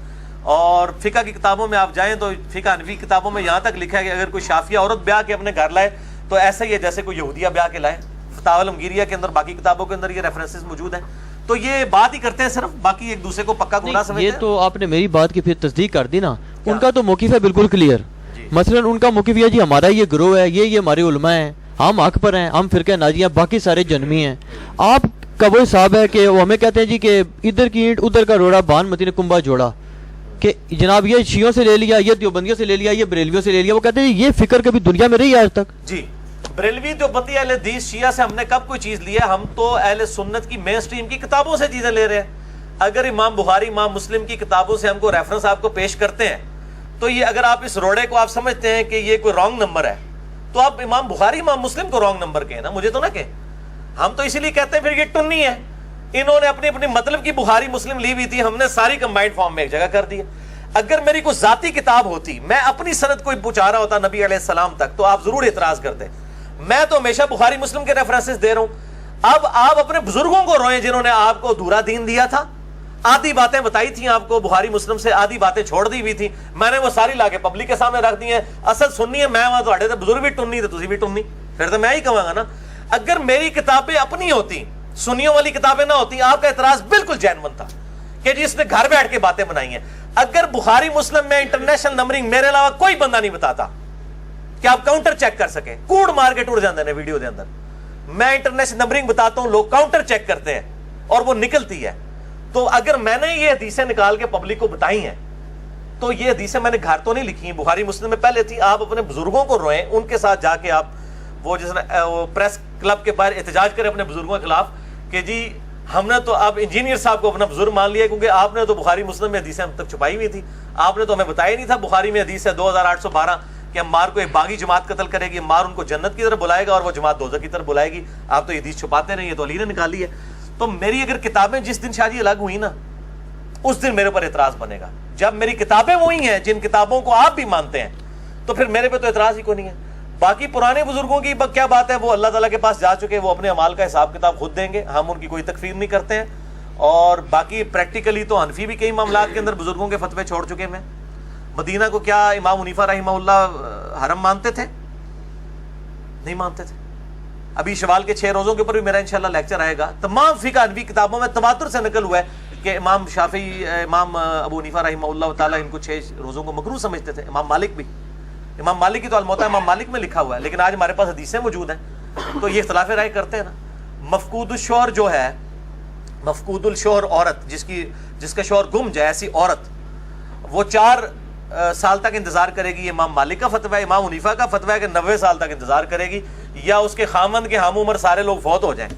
اور فقہ کی کتابوں میں آپ جائیں تو فقہ حنفی کتابوں میں یہاں تک لکھا ہے کہ اگر کوئی شافعیہ عورت بیاہ کے اپنے گھر لائے تو ایسا ہی ہے جیسے کوئی یہودیہ بیاہ کے لائے. فتاوی الامگیریہ کے اندر باقی کتابوں کے اندر یہ ریفرنسز موجود ہیں. تو یہ بات ہی کرتے ہیں صرف، باقی ایک دوسرے کو پکا گناہ سمجھتے ہیں. یہ تو آپ نے میری بات کی پھر تصدیق کر دی نا. ان کا تو موقف ہے بالکل کلیئر. مثلا ان کا موقف یہ جی ہمارا یہ گروہ ہے، یہ ہمارے علماء ہیں، ہم حق پر ہیں، ہم فرقہ ناجیہ، باقی سارے جنمی ہیں. آپ کا وہ حساب ہے کہ وہ ہمیں کہتے ہیں جی کہ ادھر کی اینٹ ادھر کا روڑا بان متی نے کنبا جوڑا، کہ جناب یہ شیعوں سے لے لیا، یہ دیوبندیوں سے لے لیا، یہ بریلویوں سے لے لیا. وہ کہتے ہیں یہ فکر کبھی دنیا میں رہی ہے آج تک؟ جی بریلوی دیوبندی اہل حدیث شیعہ سے ہم نے کب کوئی چیز لی ہے؟ ہم تو اہل سنت کی مین سٹریم کی کتابوں سے چیزیں لے رہے ہیں. اگر امام بخاری امام مسلم کی کتابوں سے ہم کو ریفرنس آپ کو پیش کرتے ہیں تو یہ اگر آپ اس روڑے کو آپ سمجھتے ہیں کہ یہ کوئی رانگ نمبر ہے تو آپ امام بخاری امام مسلم کو رانگ نمبر کہیں نا، مجھے تو نہ کہیں. ہم تو اسی لیے کہتے ہیں پھر یہ ٹنی ہے. انہوں نے اپنی اپنی مطلب کی بخاری مسلم لی ہوئی تھی، ہم نے ساری کمبائنڈ فارم میں ایک جگہ کر دی. اگر میری کوئی ذاتی کتاب ہوتی، میں اپنی سند کوئی پہنچا رہا ہوتا نبی علیہ السلام تک، تو آپ ضرور اعتراض کرتے. میں تو ہمیشہ بخاری مسلم کے ریفرنسز دے رہا ہوں. اب آپ اپنے بزرگوں کو روئیں جنہوں نے آپ کو دھورا دین دیا تھا، آدھی باتیں بتائی تھیں آپ کو بخاری مسلم سے، آدھی باتیں چھوڑ دی ہوئی تھی. میں نے وہ ساری لا کے پبلک کے سامنے رکھ دی ہیں. اصل سننی ہے میں، وہاں تو بزرگ بھی ٹننی تھے، تسی بھی ٹننی، پھر تو میں ہی کہوں گا نا. اگر میری کتابیں اپنی ہوتی، سنیوں والی کتابیں نہ ہوتی، آپ کا اعتراض بالکل جینون تھا کہ جی اس نے گھر بیٹھ کے باتیں بنائی ہیں. اگر بخاری مسلم میں انٹرنیشنل نمبرنگ میرے علاوہ کوئی بندہ نہیں بتاتا کہ آپ کاؤنٹر چیک کر سکیں، کوڑ مار کے ٹوٹ جاندے ہیں ویڈیو دے اندر. میں انٹرنیشنل نمبرنگ بتاتا ہوں، لوگ کاؤنٹر چیک کرتے ہیں اور وہ نکلتی ہے. تو اگر میں نے یہ حدیثیں نکال کے پبلک کو بتائی ہیں تو یہ حدیثیں میں نے گھر تو نہیں لکھی ہیں، بخاری مسلم میں پہلے تھی. آپ اپنے بزرگوں کو روئیں، ان کے ساتھ جا کے آپ وہ جس پریس کلب کے باہر احتجاج کریں اپنے بزرگوں کے خلاف کہ جی ہم نے تو آپ انجینئر صاحب کو اپنا بزرگ مان لیا کیونکہ آپ نے تو بخاری مسلم میں حدیثیں ہم تک چھپائی ہوئی تھی. آپ نے تو ہمیں بتایا نہیں تھا بخاری میں حدیث ہے 2812 کہ عمار کو ایک باغی جماعت قتل کرے گی، عمار ان کو جنت کی طرف بلائے گا اور وہ جماعت دوزخ کی طرف بلائے گی. آپ تو یہ حدیث چھپاتے نہیں، یہ تو علی نے نکالی ہے. تو میری اگر کتابیں جس دن شادی الگ ہوئی نا اس دن میرے پر اعتراض بنے گا. جب میری کتابیں وہی ہیں جن کتابوں کو آپ بھی مانتے ہیں تو پھر میرے پہ تو اعتراض ہی کو نہیں ہے. باقی پرانے بزرگوں کی کیا بات ہے، وہ اللہ تعالیٰ کے پاس جا چکے، وہ اپنے اعمال کا حساب کتاب خود دیں گے، ہم ان کی کوئی تکفیر نہیں کرتے ہیں. اور باقی پریکٹیکلی تو حنفی بھی کئی معاملات کے اندر بزرگوں کے فتوے چھوڑ چکے ہیں. مدینہ کو کیا امام حنیفہ رحمہ اللہ حرم مانتے تھے؟ نہیں مانتے تھے. ابھی شوال کے 6 روزوں کے اوپر بھی میرا انشاءاللہ لیکچر آئے گا. تمام فقہ حنفی کتابوں میں تواتر سے نقل ہوا ہے کہ امام شافعی، امام ابو حنیفہ رحمہ اللہ تعالیٰ ان کو 6 روزوں کو مکروہ سمجھتے تھے. امام مالک بھی، امام مالک کی تو الموطا امام مالک میں لکھا ہوا ہے، لیکن آج ہمارے پاس حدیثیں موجود ہیں تو یہ اختلاف رائے کرتے ہیں نا. مفقود الشوہر جو ہے، مفقود الشوہر عورت جس کا شوہر گم جائے، ایسی عورت وہ 4 سال تک انتظار کرے گی. امام مالک کا فتویٰ ہے، امام حنیفہ کا فتویٰ ہے کہ 90 سال تک انتظار کرے گی، یا اس کے خامند کے ہم عمر سارے لوگ فوت ہو جائیں.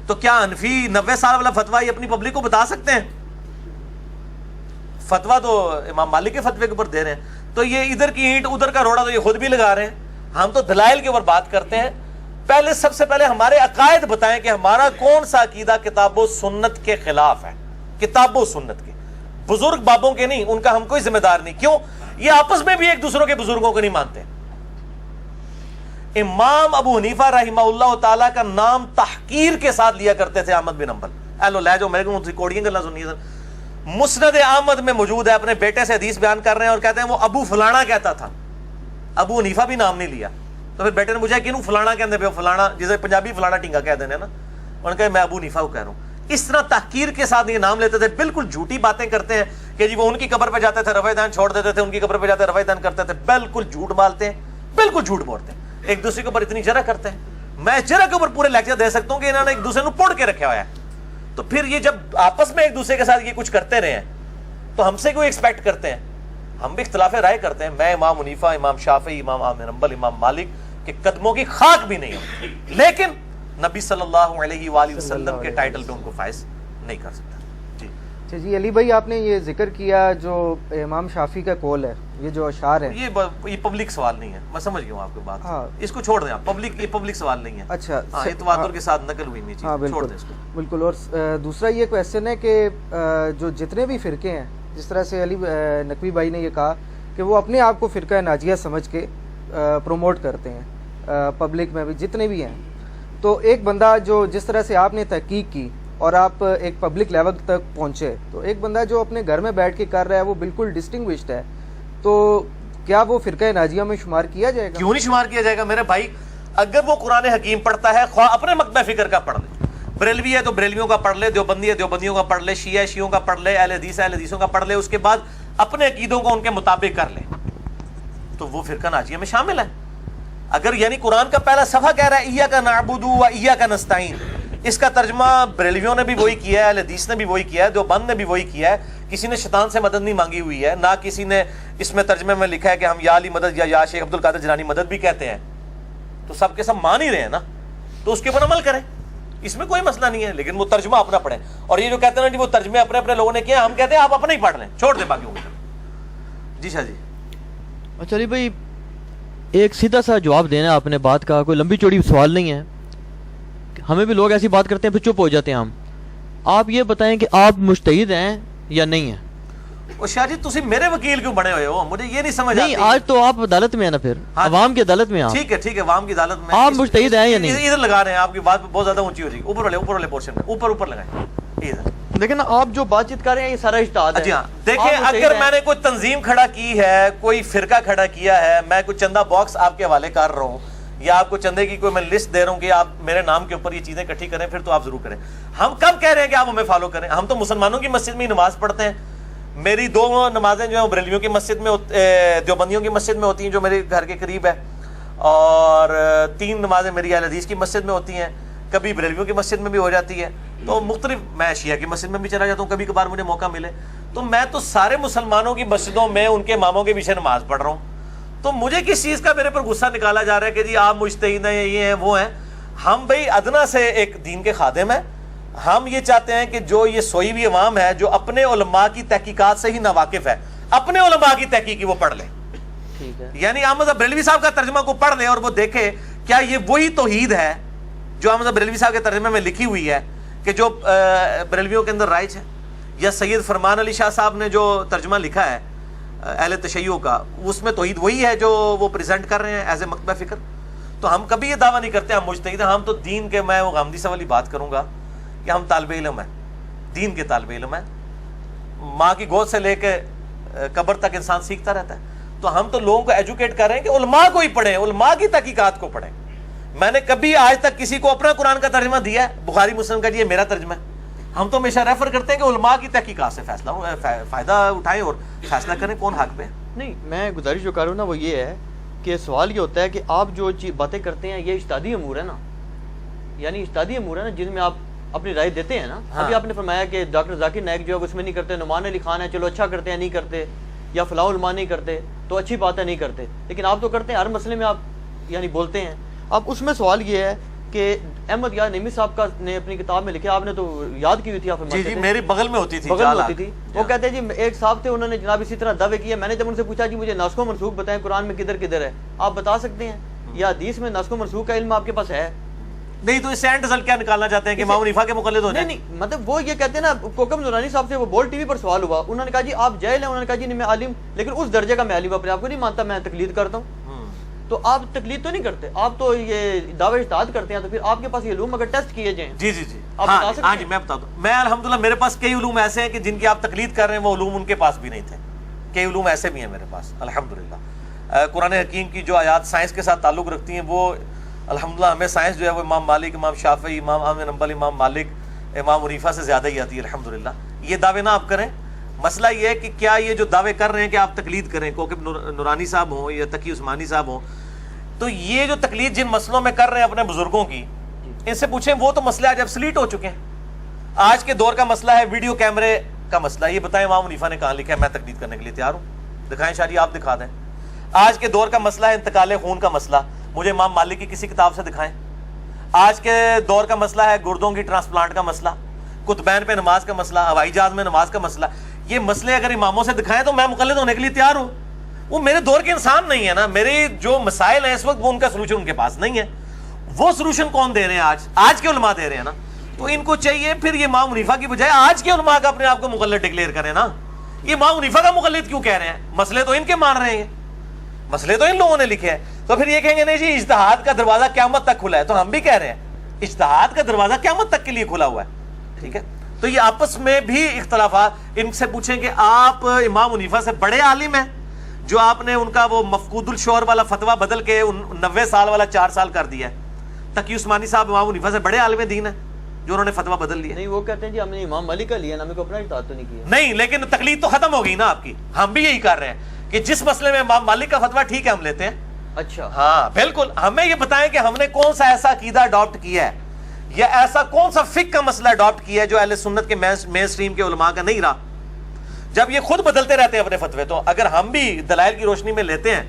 تو کیا حنفی 90 سال والا فتویٰ یہ اپنی پبلک کو بتا سکتے ہیں؟ فتویٰ تو امام مالک کے فتوے کے اوپر دے رہے ہیں. تو یہ ادھر کی اینٹ ادھر کا روڑا تو یہ خود بھی لگا رہے ہیں. ہم تو دلائل کے اوپر بات کرتے ہیں. پہلے سب سے پہلے ہمارے عقائد بتائیں کہ ہمارا کون سا عقیدہ کتاب و سنت کے خلاف ہے. کتاب و سنت کے، بزرگ بابوں کے نہیں، ان کا ہم کوئی ذمہ دار نہیں. کیوں؟ یہ آپس میں بھی ایک دوسروں کے بزرگوں کو نہیں مانتے. امام ابو حنیفہ رحمہ اللہ تعالیٰ کا نام تحقیر کے ساتھ لیا کرتے تھے احمد بن حنبل. ایلو لے جو میرے کو کوڑیاں گلا سنیے سر. مسند احمد میں موجود ہے، اپنے بیٹے سے حدیث بیان کر رہے ہیں اور کہتے ہیں وہ ابو فلانا کہتا تھا. ابو حنیفہ بھی نام نہیں لیا. تو پھر بیٹے نے پوچھا کہ فلانا کہتے پہ فلانا، جسے پنجابی فلانا ٹینگا کہہ دینے نا، انہوں نے کہا میں ابو حنیفہ کو کہہ رہا ہوں. اس طرح تحقیر کے ساتھ یہ نام لیتے تھے. بالکل جھوٹی باتیں کرتے ہیں کہ جی وہ ان کی قبر پہ جاتے تھے رفع دین چھوڑ دیتے تھے، ان کی قبر پہ جاتے رفع دین کرتے تھے. بالکل جھوٹ مالتے ہیں، بالکل جھوٹ بولتے ہیں، ایک دوسرے کے اوپر اتنی جرح کرتے ہیں. میں جرا کے اوپر پورے لیکچر دے سکتا ہوں کہ انہوں نے ایک دوسرے کو پوڑ کے رکھا ہوا ہے. تو پھر یہ جب آپس میں ایک دوسرے کے ساتھ یہ کچھ کرتے رہے ہیں تو ہم سے کوئی ایکسپیکٹ کرتے ہیں؟ ہم بھی اختلاف رائے کرتے ہیں. میں امام حنیفہ، امام شافعی، امام احمد بن حنبل، امام مالک کے قدموں کی خاک بھی نہیں ہوں، لیکن نبی صلی اللہ علیہ وآلہ وسلم کے ٹائٹل پہ ان کو فائز نہیں کر سکتا. جی اچھا جی، علی بھائی آپ نے یہ ذکر کیا جو امام شافعی کا قول ہے، یہ جو اشعار ہے، یہ پبلک سوال نہیں ہے. میں سمجھ گیا ہوں آپ کی بات. ہاں. اس کو چھوڑ دیں آپ. یہ پبلک سوال نہیں ہے. اچھا ہاں، یہ تواتر کے ساتھ نقل ہوئی نہیں ہاں چیز. چھوڑ بالکل دیں اس کو. بالکل. اور دوسرا یہ کویسچن ہے کہ جو جتنے بھی فرقے ہیں، جس طرح سے علی نقوی بھائی نے یہ کہا کہ وہ اپنے آپ کو فرقہ ناجیہ سمجھ کے پروموٹ کرتے ہیں پبلک میں بھی جتنے بھی ہیں، تو ایک بندہ جو جس طرح سے آپ نے تحقیق کی اور آپ ایک پبلک لیول تک پہنچے، تو ایک بندہ جو اپنے گھر میں بیٹھ کے کر رہا ہے وہ بالکل ڈسٹنگوشڈ ہے، تو کیا وہ فرقہ ناجیہ میں شمار کیا جائے گا؟ کیوں نہیں شمار کیا جائے گا میرے بھائی؟ اگر وہ قرآن حکیم پڑھتا ہے، خواہ اپنے مکتبہ فکر کا پڑھ لے، بریلوی ہے تو بریلویوں کا پڑھ لے، دیوبندی ہے دیوبندیوں کا پڑھ لے، شیعہ ہے شیعوں کا پڑھ لے، اہل حدیث ہے اہل حدیثوں کا پڑھ لے، اس کے بعد اپنے عقیدوں کو ان کے مطابق کر لے، تو وہ فرقہ ناجیہ میں شامل ہے. اگر یعنی قرآن کا پہلا صفحہ کہہ رہا ہے ایاک نعبد و ایاک نستعین، اس کا ترجمہ بریلویوں نے بھی وہی کیا ہے، اہل حدیث نے بھی وہی کیا ہے، دیوبند نے بھی وہی کیا ہے. کسی نے شیطان سے مدد نہیں مانگی ہوئی ہے، نہ کسی نے اس میں ترجمے میں لکھا ہے کہ ہم یا علی مدد یا شیخ عبد القادر جیلانی مدد بھی کہتے ہیں. تو سب کے سب مان ہی رہے ہیں نا، تو اس کے اوپر عمل کریں، اس میں کوئی مسئلہ نہیں ہے. لیکن وہ ترجمہ اپنا پڑھیں. اور یہ جو کہتے ہیں نا جی وہ ترجمے اپنے اپنے لوگوں نے کیا، ہم کہتے ہیں آپ اپنا ہی پڑھ لیں، چھوڑ دیں باقیوں کو. جی شاہ جی. اچھا علی بھائی، ایک سیدھا سا جواب دینا ہے اپنے بات کا، کوئی لمبی چوڑی سوال نہیں ہے. ہمیں بھی لوگ ایسی بات کرتے ہیں پھر چپ ہو جاتے ہیں ہم. آپ یہ بتائیں کہ آپ مجتہد ہیں یا نہیں ہیں؟ اور شاہ جی تسی میرے وکیل کیوں بنے ہوئے ہو؟ مجھے یہ نہیں سمجھ نہیں، آتی. آج تو آپ عدالت میں ہیں نا، پھر عوام کی عدالت میں آپ. ٹھیک ہے ٹھیک ہے، عوام کی عدالت میں آپ مجتہد ہیں یا نہیں؟ ادھر لگا رہے ہیں، آپ کی بات بہت زیادہ اونچی ہو جائے گی. اوپر والے پورشن میں اوپر لگائیں ادھر. لیکن آپ جو بات چیت کر رہے ہیں یہ سارا اجتہاد ہے. جی ہاں دیکھیں، اگر میں نے کوئی تنظیم کھڑا کی ہے، کوئی فرقہ کھڑا کیا ہے، میں کوئی چندہ باکس آپ کے حوالے کر رہا ہوں، یا آپ کو چندے کی کوئی میں لسٹ دے رہا ہوں کہ آپ میرے نام کے اوپر یہ چیزیں اکٹھی کریں، پھر تو آپ ضرور کریں. ہم کب کہہ رہے ہیں کہ آپ ہمیں فالو کریں؟ ہم تو مسلمانوں کی مسجد میں ہی نماز پڑھتے ہیں. میری 2 نمازیں جو ہیں بریلویوں کی مسجد میں، دیوبندیوں کی مسجد میں ہوتی ہیں جو میرے گھر کے قریب ہے، اور 3 نمازیں میری اہل حدیث کی مسجد میں ہوتی ہیں، کبھی بریلویوں کی مسجد میں بھی ہو جاتی ہے. تو مختلف، میں شیعہ کی مسجد میں بھی چلا جاتا ہوں کبھی کبھار مجھے موقع ملے. تو میں تو سارے مسلمانوں کی مسجدوں میں ان کے اماموں کے پیچھے نماز پڑھ رہا ہوں. تو مجھے کس چیز کا میرے پر غصہ نکالا جا رہا ہے کہ جی آپ مجتہد ہیں، یہ ہیں وہ ہیں؟ ہم بھائی ادنا سے ایک دین کے خادم ہیں. ہم یہ چاہتے ہیں کہ جو یہ سوئی ہوئی عوام ہے جو اپنے علماء کی تحقیقات سے ہی ناواقف ہے، اپنے علماء کی تحقیقی وہ پڑھ لے. ٹھیک ہے، یعنی احمد بریلوی صاحب کا ترجمہ کو پڑھ لے اور وہ دیکھے کیا یہ وہی توحید ہے جو احمد بریلوی صاحب کے ترجمے میں لکھی ہوئی ہے کہ جو بریلویوں کے اندر رائج ہے، یا سید فرمان علی شاہ صاحب نے جو ترجمہ لکھا ہے اہل تشیع کا، اس میں توحید وہی ہے جو وہ پریزنٹ کر رہے ہیں ایز اے مکتبہ فکر. تو ہم کبھی یہ دعویٰ نہیں کرتے ہم مجتہد ہیں. ہم تو دین کے، میں وہ غامدی صاحب والی بات کروں گا کہ ہم طالب علم ہیں، دین کے طالب علم ہیں. ماں کی گود سے لے کے قبر تک انسان سیکھتا رہتا ہے. تو ہم تو لوگوں کو ایجوکیٹ کر رہے ہیں کہ علماء کو ہی پڑھیں، علماء کی تحقیقات کو پڑھیں. میں نے کبھی آج تک کسی کو اپنا قرآن کا ترجمہ دیا ہے بخاری مسلم کا جی یہ میرا ترجمہ ہے؟ ہم تو ہمیشہ ریفر کرتے ہیں کہ علماء کی تحقیقات سے فائدہ اٹھائیں اور فیصلہ کریں کون حق پہ. نہیں، میں گزارش جو کر رہا ہوں نا وہ یہ ہے کہ سوال یہ ہوتا ہے کہ آپ جو باتیں کرتے ہیں یہ اجتہادی امور ہے نا، یعنی اجتہادی امور ہے نا جن میں آپ اپنی رائے دیتے ہیں نا. ابھی آپ نے فرمایا کہ ڈاکٹر ذاکر نائک جو ہے اس میں نہیں کرتے، نعمان علی خان ہے چلو اچھا کرتے ہیں نہیں کرتے، یا فلاح علماء نہیں کرتے تو اچھی بات ہے نہیں کرتے، لیکن آپ تو کرتے ہیں، ہر مسئلے میں آپ یعنی بولتے ہیں. اب اس میں سوال یہ ہے کہ احمد یار نعیمی صاحب کا نے اپنی کتاب میں لکھا، آپ نے تو یاد کی ہوئی تھی، آپ جی میری بغل میں ہوتی تھی، بغل میں ہوتی تھی. وہ کہتے ہیں جی ایک صاحب تھے انہوں نے جناب اسی طرح دعوے کیے. میں نے جب ان سے پوچھا جی مجھے ناسخ و منسوخ بتائیں قرآن میں کدھر کدھر ہے، آپ بتا سکتے ہیں؟ یا حدیث میں ناسخ و منسوخ کا علم آپ کے پاس ہے؟ نہیں. تو اس سے اینڈ رزلٹ کیا نکالنا چاہتے ہیں کہ امام حنیفہ کے مقلد ہو جائیں؟ نہیں مطلب وہ یہ کہتے ہیں نا، کوکب نورانی صاحب سے وہ بول ٹی وی پر سوال ہوا، انہوں نے کہا جی آپ جاہل ہیں، انہوں نے کہا جی نہیں میں عالم، لیکن اس درجے کا میں عالم اپنے آپ کو نہیں مانتا، میں تقلید کرتا ہوں. تو آپ تقلید تو نہیں کرتے، آپ تو یہ دعوے اجتہاد کرتے ہیں. تو پھر آپ کے پاس یہ علوم اگر ٹیسٹ کیے جائیں، جی ہاں جی میں بتا دوں. میں الحمدللہ میرے پاس کئی علوم ایسے ہیں کہ جن کی آپ تقلید کر رہے ہیں وہ علوم ان کے پاس بھی نہیں تھے. کئی علوم ایسے بھی ہیں میرے پاس الحمدللہ. قرآن حکیم کی جو آیات سائنس کے ساتھ تعلق رکھتی ہیں وہ الحمدللہ ہمیں سائنس جو ہے وہ امام مالک، امام شافعی، امام احمد بن حنبل، امام مالک، امام حنیفہ سے زیادہ ہی آتی ہے الحمدللہ. یہ دعوے نہ آپ کریں. مسئلہ یہ ہے کہ کیا یہ جو دعوے کر رہے ہیں کہ آپ تقلید کریں، کوکب نورانی صاحب ہوں یا تقی عثمانی صاحب ہوں، تو یہ جو تقلید جن مسئلوں میں کر رہے ہیں اپنے بزرگوں کی، ان سے پوچھیں وہ تو مسئلے آج ابسلیٹ ہو چکے ہیں. آج کے دور کا مسئلہ ہے ویڈیو کیمرے کا مسئلہ. یہ بتائیں امام حنیفہ نے کہاں لکھا ہے؟ میں تقلید کرنے کے لیے تیار ہوں. دکھائیں شاہ جی، آپ دکھا دیں. آج کے دور کا مسئلہ ہے انتقال خون کا مسئلہ. مجھے امام مالک کی کسی کتاب سے دکھائیں. آج کے دور کا مسئلہ ہے گردوں کی ٹرانسپلانٹ کا مسئلہ، قطبین پہ نماز کا مسئلہ، ہوائی جہاز میں نماز کا مسئلہ. یہ مسئلے اگر اماموں سے دکھائیں تو میں مقلد ہونے کے لیے تیار ہوں. وہ میرے دور کے انسان نہیں ہے نا. میرے جو مسائل ہیں اس وقت وہ ان کا سلوشن ان کے پاس نہیں ہے. وہ سلوشن کون دے رہے ہیں؟ آج کے علماء دے رہے ہیں نا. تو ان کو چاہیے پھر یہ امام حنیفہ کی بجائے آج کے علماء کا اپنے آپ کو مقلد ڈکلیئر کریں نا. یہ امام حنیفہ کا مقلد کیوں کہہ رہے ہیں؟ مسئلے تو ان کے مان رہے ہیں، مسئلے تو ان لوگوں نے لکھے ہیں. تو پھر یہ کہیں گے نہیں جی اجتہاد کا دروازہ قیامت تک کھلا ہے. تو ہم بھی کہہ رہے ہیں اجتہاد کا دروازہ قیامت تک کے لیے کھلا ہوا ہے. ٹھیک ہے. تو یہ آپس میں بھی اختلافات. ان سے پوچھیں کہ آپ امام حنیفہ سے بڑے عالم ہیں جو آپ نے ان کا وہ مفقود الشعور والا فتویٰ بدل کے 90 سال والا 4 سال کر دیا ہے. تقی عثمانی صاحب امام حنیفہ سے بڑے عالم دین ہیں جو انہوں نے فتویٰ بدل لیا. نہیں، وہ کہتے ہیں جی ہم نے امام مالک کا لیا نا، ہمیں کو اپنا اجتہاد تو نہیں کیا. نہیں، لیکن تقلید تو ختم ہو گئی نا آپ کی. ہم بھی یہی کر رہے ہیں کہ جس مسئلے میں امام مالک کا فتویٰ ٹھیک ہے ہم لیتے ہیں. اچھا ہاں بالکل. ہمیں یہ بتائیں کہ ہم نے کون سا ایسا عقیدہ اڈاپٹ کیا ہے یا ایسا کون سا فقہ کا مسئلہ اڈاپٹ کیا ہے جو اہل سنت کے مین سٹریم کے علماء کا نہیں رہا. جب یہ خود بدلتے رہتے ہیں اپنے فتوے، تو اگر ہم بھی دلائل کی روشنی میں لیتے ہیں،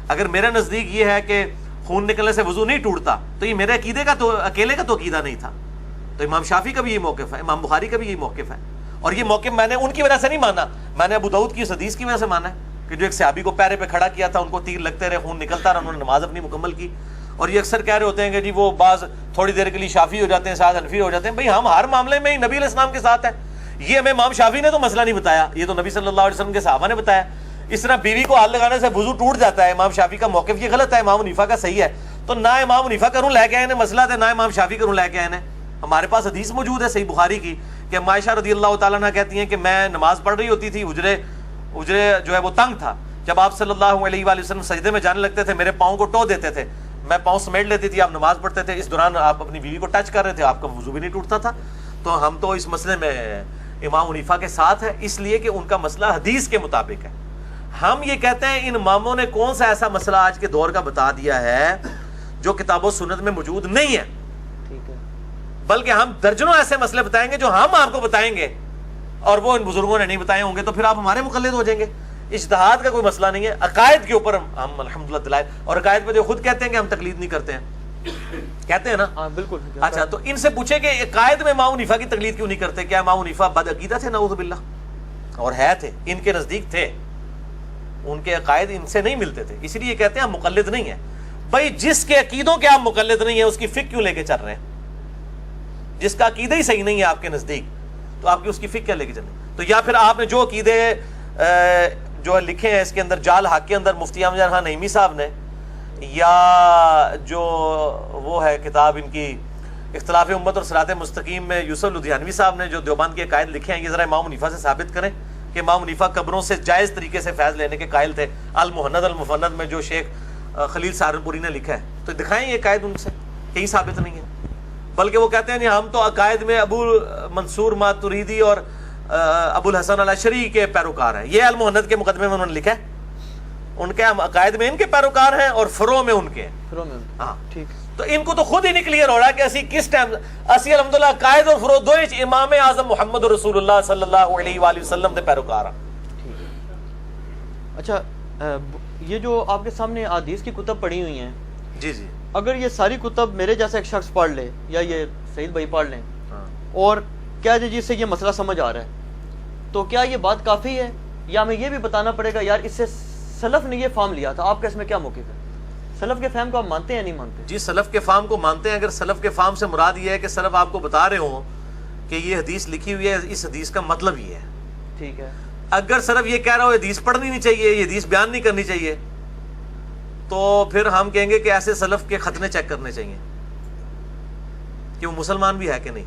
اگر میرے نزدیک یہ ہے کہ خون نکلنے سے وضو نہیں ٹوٹتا، تو یہ میرے عقیدے کا تو اکیلے کا تو عقیدہ نہیں تھا. تو امام شافعی کا بھی یہ موقف ہے، امام بخاری کا بھی یہ موقف ہے. اور یہ موقف میں نے ان کی وجہ سے نہیں مانا، میں نے ابو داؤد کی اس حدیث کی وجہ سے مانا ہے کہ جو ایک صحابی کو پیرے پہ کھڑا کیا تھا، ان کو تیر لگتے رہے، خون نکلتا رہا، انہوں نے نماز اپنی مکمل کی. اور یہ اکثر کہہ رہے ہوتے ہیں کہ جی وہ بعض تھوڑی دیر کے لیے شافعی ہو جاتے ہیں، ساتھ حنفی ہو جاتے ہیں. بھائی ہم ہر معاملے میں نبی علیہ السلام کے ساتھ ہیں. یہ ہمیں امام شافعی نے تو مسئلہ نہیں بتایا، یہ تو نبی صلی اللہ علیہ وسلم کے صحابہ نے بتایا. اس طرح بیوی کو ہاتھ لگانے سے وضو ٹوٹ جاتا ہے، امام شافعی کا موقف یہ غلط ہے، امام حنیفہ کا صحیح ہے. تو نہ امام حنیفہ کروں لے کے آئے مسئلہ تھے، نہ امام شافعی کروں لے کے آئے. ہمارے پاس حدیث موجود ہے صحیح بخاری کی کہ عائشہ رضی اللہ تعالیٰ عنہ کہتی ہیں کہ میں نماز پڑھ رہی ہوتی تھی، اجرے جو ہے وہ تنگ تھا. جب آپ صلی اللہ علیہ وآلہ وسلم سجدے میں جانے لگتے تھے میرے پاؤں کو ٹو دیتے تھے، میں پاؤں سمیٹ لیتی تھی، آپ نماز پڑھتے تھے، اس دوران آپ اپنی بیوی کو ٹچ کر رہے تھے، آپ کا وضو بھی نہیں ٹوٹتا تھا. تو ہم تو اس مسئلے میں امام حنیفہ کے ساتھ ہیں، اس لیے کہ ان کا مسئلہ حدیث کے مطابق ہے. ہم یہ کہتے ہیں ان اماموں نے کون سا ایسا مسئلہ آج کے دور کا بتا دیا ہے جو کتاب و سنت میں موجود نہیں ہے. ٹھیک ہے. بلکہ ہم درجنوں ایسے مسئلے بتائیں گے جو ہم آپ کو بتائیں گے اور وہ ان بزرگوں نے نہیں بتائے ہوں گے، تو پھر آپ ہمارے مقلد ہو جائیں گے. اجتہاد کا کوئی مسئلہ نہیں ہے. عقائد کے اوپر ہم الحمدللہ دلائل، اور عقائد پہ جو خود کہتے ہیں کہ ہم تقلید نہیں کرتے ہیں، کہتے ہیں نا. ہاں بالکل. اچھا، تو ان سے پوچھیں کہ عقائد میں امام حنیفہ کی تقلید کیوں نہیں کرتے؟ کیا امام حنیفہ بد عقیدہ تھے؟ نعوذ باللہ. اور ہے تھے، ان کے نزدیک تھے، ان کے عقائد ان سے نہیں ملتے تھے، اس لیے کہتے ہیں ہم مقلد نہیں ہیں. بھائی جس کے عقیدوں کے آپ مقلد نہیں ہیں اس کی فقہ کیوں لے کے چل رہے ہیں؟ جس کا عقیدہ ہی صحیح نہیں ہے آپ کے نزدیک تو آپ کی اس کی فقہ کیا لے کے چل رہے ہیں؟ تو یا پھر آپ نے جو عقیدے جو لکھے ہیں اس کے اندر جال حق کے اندر مفتی احمد خان نعیمی صاحب نے، یا جو وہ ہے کتاب ان کی اختلاف امت اور صراط مستقیم میں یوسف لدھیانوی صاحب نے جو دیوبند کے عقائد لکھے ہیں، یہ ذرا امام حنیفہ سے ثابت کریں کہ امام حنیفہ قبروں سے جائز طریقے سے فیض لینے کے قائل تھے. المہند المفند میں جو شیخ خلیل سہارنپوری نے لکھا ہے، تو دکھائیں یہ عقائد ان سے کہیں ثابت نہیں ہے. بلکہ وہ کہتے ہیں ہم تو عقائد میں ابو منصور ماتریدی اور ابو الحسن الاشعری کے پیروکار ہیں. یہ المہند کے مقدمے میں انہوں نے لکھا ہے، ان کے ہم عقائد میں ان کے پیروکار ہیں اور فروع میں ان کے. ہاں ٹھیک. تو ان کو تو خود ہی نہیں کلیئر ہو رہا کہ اسی کس ٹائم اسی الحمدللہ عقائد اور فروع دوئے امام اعظم محمد رسول اللہ صلی اللہ علیہ وآلہ وسلم دے پیروکار ہیں. اچھا، یہ جو آپ کے سامنے احادیث کی کتب پڑھی ہوئی ہیں، جی جی، اگر یہ ساری کتب میرے جیسا ایک شخص پڑھ لے یا یہ سعید بھائی پڑھ لیں اور کیا جی سے یہ مسئلہ سمجھ آ رہا ہے، تو کیا یہ بات کافی ہے یا ہمیں یہ بھی بتانا پڑے گا یار اس سے سلف نے یہ فہم لیا تھا؟ آپ کا اس میں کیا موقف ہے؟ سلف کے فہم کو آپ مانتے ہیں یا نہیں مانتے؟ جی سلف کے فہم کو مانتے ہیں. اگر سلف کے فہم سے مراد یہ ہے کہ سلف آپ کو بتا رہے ہوں کہ یہ حدیث لکھی ہوئی ہے، اس حدیث کا مطلب یہ ہے. ٹھیک ہے. اگر سلف یہ کہہ رہا ہو حدیث پڑھنی نہیں چاہیے، یہ حدیث بیان نہیں کرنی چاہیے، تو پھر ہم کہیں گے کہ ایسے سلف کے ختنے چیک کرنے چاہیے کہ وہ مسلمان بھی ہے کہ نہیں.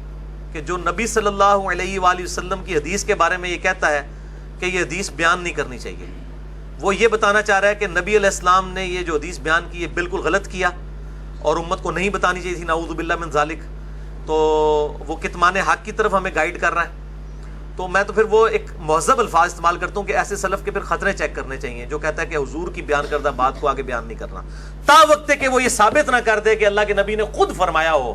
کہ جو نبی صلی اللہ علیہ وآلہ وسلم کی حدیث کے بارے میں یہ کہتا ہے کہ یہ حدیث بیان نہیں کرنی چاہیے، وہ یہ بتانا چاہ رہا ہے کہ نبی علیہ السلام نے یہ جو حدیث بیان کی یہ بالکل غلط کیا اور امت کو نہیں بتانی چاہیے تھی، نعوذ باللہ من ذالک. تو وہ کتمان حق کی طرف ہمیں گائیڈ کر رہا ہے. تو میں تو پھر وہ ایک مہذب الفاظ استعمال کرتا ہوں کہ ایسے سلف کے پھر خطرے چیک کرنے چاہیے جو کہتا ہے کہ حضور کی بیان کردہ بات کو آگے بیان نہیں کرنا، تا وقت کہ وہ یہ ثابت نہ کر دے کہ اللہ کے نبی نے خود فرمایا ہو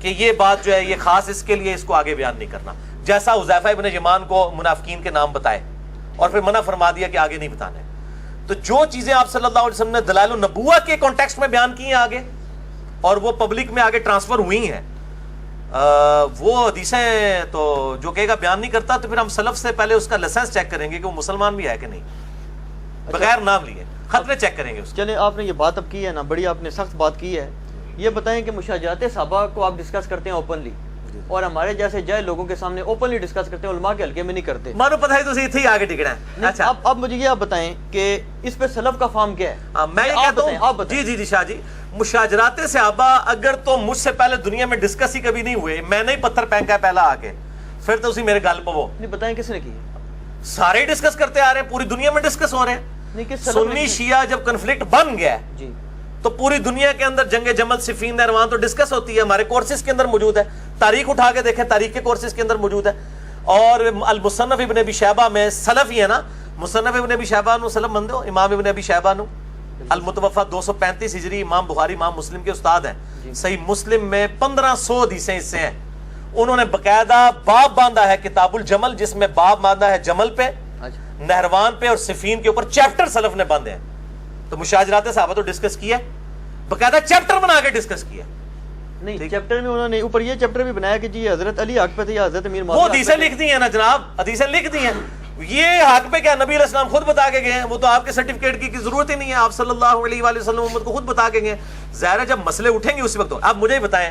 کہ یہ بات جو ہے یہ خاص اس کے لیے، اس کو آگے بیان نہیں کرنا، جیسا حذیفہ ابن یمان کو منافقین کے نام بتائے اور پھر منع فرما دیا کہ آگے نہیں بتانے۔ تو جو چیزیں آپ صلی اللہ علیہ وسلم نے دلائل النبوہ کے کانٹیکسٹ میں بیان کی ہیں آگے اور وہ پبلک میں آگے ٹرانسفر ہوئی ہیں، وہ حدیثیں تو جو کہے گا بیان نہیں کرتا، تو پھر ہم سلف سے پہلے اس کا لائسنس چیک کریں گے کہ وہ مسلمان بھی ہے کہ نہیں، بغیر نام لیے خطرے چیک کریں گے اس کے۔ چلیں آپ نے یہ بات اب کی ہے نا، بڑی آپ نے سخت بات کی ہے، یہ بتائیں کہ مشاجرات صحابہ کو آپ ڈسکس کرتے ہیں اوپنلی اور ہمارے جیسے جائے لوگوں کے سامنے اوپنلی ڈسکس کرتے ہیں، علماء کے حلقے میں نہیں کرتے؟ مانو پتہ ہے تو صحیح آگے ٹکنا ہے۔ اچھا اب مجھے یہ آپ بتائیں کہ اس پہ سلف کا فارم کیا ہے؟ میں یہ کہتا ہوں جی شاہ جی، مشاجرات صحابہ اگر تو مجھ سے پہلے دنیا میں ڈسکس ہی کبھی نہیں ہوئے، میں نے ہی پتھر پھینکا ہے پہلا آ کے، پھر تو اسی میرے گل پہ وہ نہیں بتائیں کس نے کی؟ سارے ڈسکس کرتے آ رہے ہیں، پوری دنیا میں ڈسکس ہو رہے ہیں۔ سنی شیعہ جب کنفلکٹ بن گیا جی تو پوری دنیا کے اندر جنگ جمل صفین نہروان تو ڈسکس ہوتی ہے، ہمارے کورسز کے اندر موجود ہے، تاریخ اٹھا کے دیکھیں تاریخ کے کورسز کے اندر موجود ہے۔ اور المصنف ابن ابی شیبہ میں سلف ہی ہے نا، مصنف ابن ابی شیبہ نو سلف مندے ہو، امام ابن ابی شیبہ نو المتوفا 235 ہجری، امام بخاری امام مسلم کے استاد ہیں، صحیح مسلم میں 1500 حدیثیں اس سے ہیں، انہوں نے باقاعدہ باب باندھا ہے کتاب الجمل، جس میں باب باندھا ہے جمل پہ، نہروان پہ اور صفین کے اوپر چیپٹر سلف نے باندھے ہیں۔ تو مشاجرات صحابہ تو ڈسکس کیا، باقاعدہ چیپٹر بنا کے ڈسکس کیا، نہیں چیپٹر میں انہوں نے اوپر یہ چیپٹر بھی بنایا کہ جی حضرت علی حق پہ تھے یا حضرت امیر معاویہ، وہ حدیثیں لکھ دی ہیں نا جناب، حدیثیں لکھ دی ہیں، یہ حق پہ کیا نبی علیہ السلام خود بتا کے گئے ہیں، وہ تو آپ کے سرٹیفکیٹ کی ضرورت ہی نہیں ہے، آپ صلی اللہ علیہ وآلہ وسلم امت کو خود بتا کے گئے۔ ظاہر ہے جب مسئلے اٹھیں گے اسی وقت۔ اب مجھے ہی بتائیں،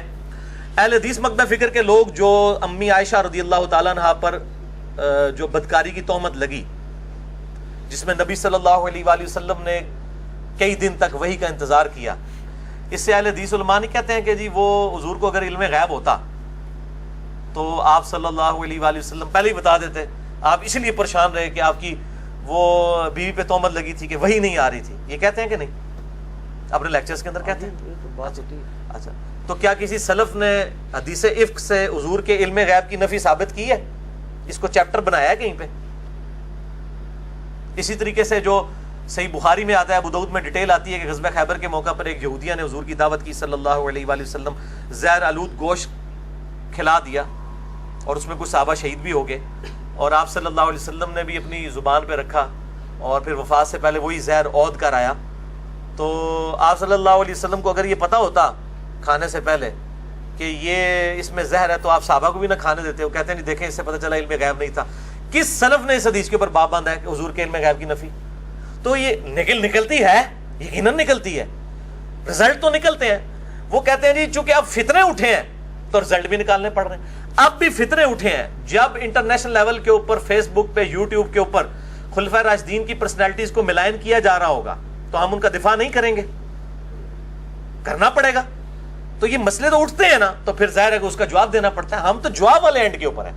اہل حدیث مقدہ فکر کے لوگ جو امی عائشہ رضی اللہ تعالیٰ عنہا پر جو بدکاری کی تہمت لگی، جس میں نبی صلی اللہ علیہ وآلہ وسلم نے کئی دن تک وحی کا انتظار کیا، اس سے اہل حدیث علماء نہیں کہتے ہیں کہ جی وہ حضور کو اگر علم غیب ہوتا تو آپ صلی اللہ علیہ وآلہ وسلم پہلے ہی بتا دیتے، آپ اس لیے پریشان رہے کہ آپ کی وہ بیوی پہ تہمت لگی تھی کہ وہی نہیں آ رہی تھی، یہ کہتے ہیں کہ نہیں؟ اپنے لیکچرز کے اندر کہتے ہیں۔ اچھا تو کیا کسی سلف نے حدیث افک سے حضور کے علم غیب کی نفی ثابت کی ہے؟ اس کو چیپٹر بنایا ہے کہیں پہ؟ اسی طریقے سے جو صحیح بخاری میں آتا ہے، ابو داؤد میں ڈیٹیل آتی ہے کہ غزوہ خیبر کے موقع پر ایک یہودیہ نے حضور کی دعوت کی صلی اللہ علیہ وآلہ وسلم، زہر آلود گوشت کھلا دیا اور اس میں کچھ صحابہ شہید بھی ہو گئے، اور آپ صلی اللہ علیہ وسلم نے بھی اپنی زبان پہ رکھا اور پھر وفات سے پہلے وہی زہر عود کر آیا۔ تو آپ صلی اللہ علیہ وسلم کو اگر یہ پتہ ہوتا کھانے سے پہلے کہ یہ اس میں زہر ہے تو آپ صحابہ کو بھی نہ کھانے دیتے۔ وہ کہتے ہیں دیکھیں اس سے پتہ چلا علم غیب نہیں تھا۔ کس سلف نے اس حدیث کے اوپر باب باندھا ہے کہ حضور کے علم غیب کی نفی؟ تو یہ نکلتی ہے، یقیناً نکلتی ہے، رزلٹ تو نکلتے ہیں۔ وہ کہتے ہیں جی چونکہ اب فتنے اٹھے ہیں تو رزلٹ بھی نکالنے پڑ رہے ہیں۔ اب بھی فتنے اٹھے ہیں، جب انٹرنیشنل لیول کے اوپر فیس بک پہ یوٹیوب کے اوپر خلفائے راشدین کی پرسنالٹیز کو ملائن کیا جا رہا ہوگا تو ہم ان کا دفاع نہیں کریں گے، کرنا پڑے گا۔ تو یہ مسئلے تو اٹھتے ہیں نا، تو پھر ظاہر ہے کہ اس کا جواب دینا پڑتا ہے۔ ہم تو جواب والے اینڈ کے اوپر ہیں۔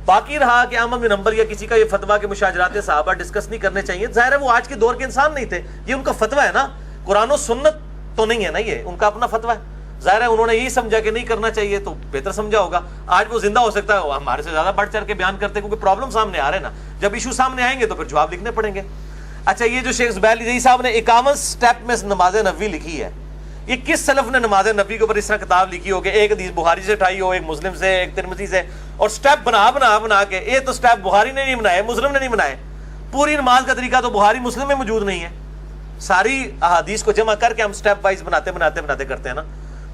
باقی رہا کہ احمد بن حنبل یا کسی کا یہ فتویٰ کہ مشاجرات صحابہ ڈسکس نہیں کرنے چاہیے، ظاہر ہے وہ آج کے دور کے انسان نہیں تھے، یہ ان کا فتویٰ ہے نا، قرآن و سنت تو نہیں ہے نا، یہ ان کا اپنا فتویٰ ہے۔ ظاہر ہے انہوں نے یہی سمجھا کہ نہیں کرنا چاہیے تو بہتر سمجھا ہوگا۔ آج وہ زندہ ہو سکتا ہے، ہمارے سے زیادہ بڑھ چڑھ کے بیان کرتے ہیں کیونکہ پرابلم سامنے آ رہے ہیں نا، جب ایشو سامنے آئیں گے تو پھر جواب لکھنے پڑیں گے۔ اچھا یہ جو شیخ زبیر علی صاحب نے 51 سٹیپ میں نماز نبوی لکھی ہے، یہ کس سلف نے نماز نبی کے اوپر اس طرح کتاب لکھی ہو کہ ایک حدیث بخاری سے اٹھائی ہو، ایک مسلم سے، ایک ترمذی سے، اور سٹیپ بنا کے، یہ تو سٹیپ بخاری نے نہیں بنائے، مسلم نے نہیں بنائے۔ پوری نماز کا طریقہ تو بخاری مسلم میں موجود نہیں ہے، ساری احادیث کو جمع کر کے ہم سٹیپ وائز بناتے کرتے ہیں نا۔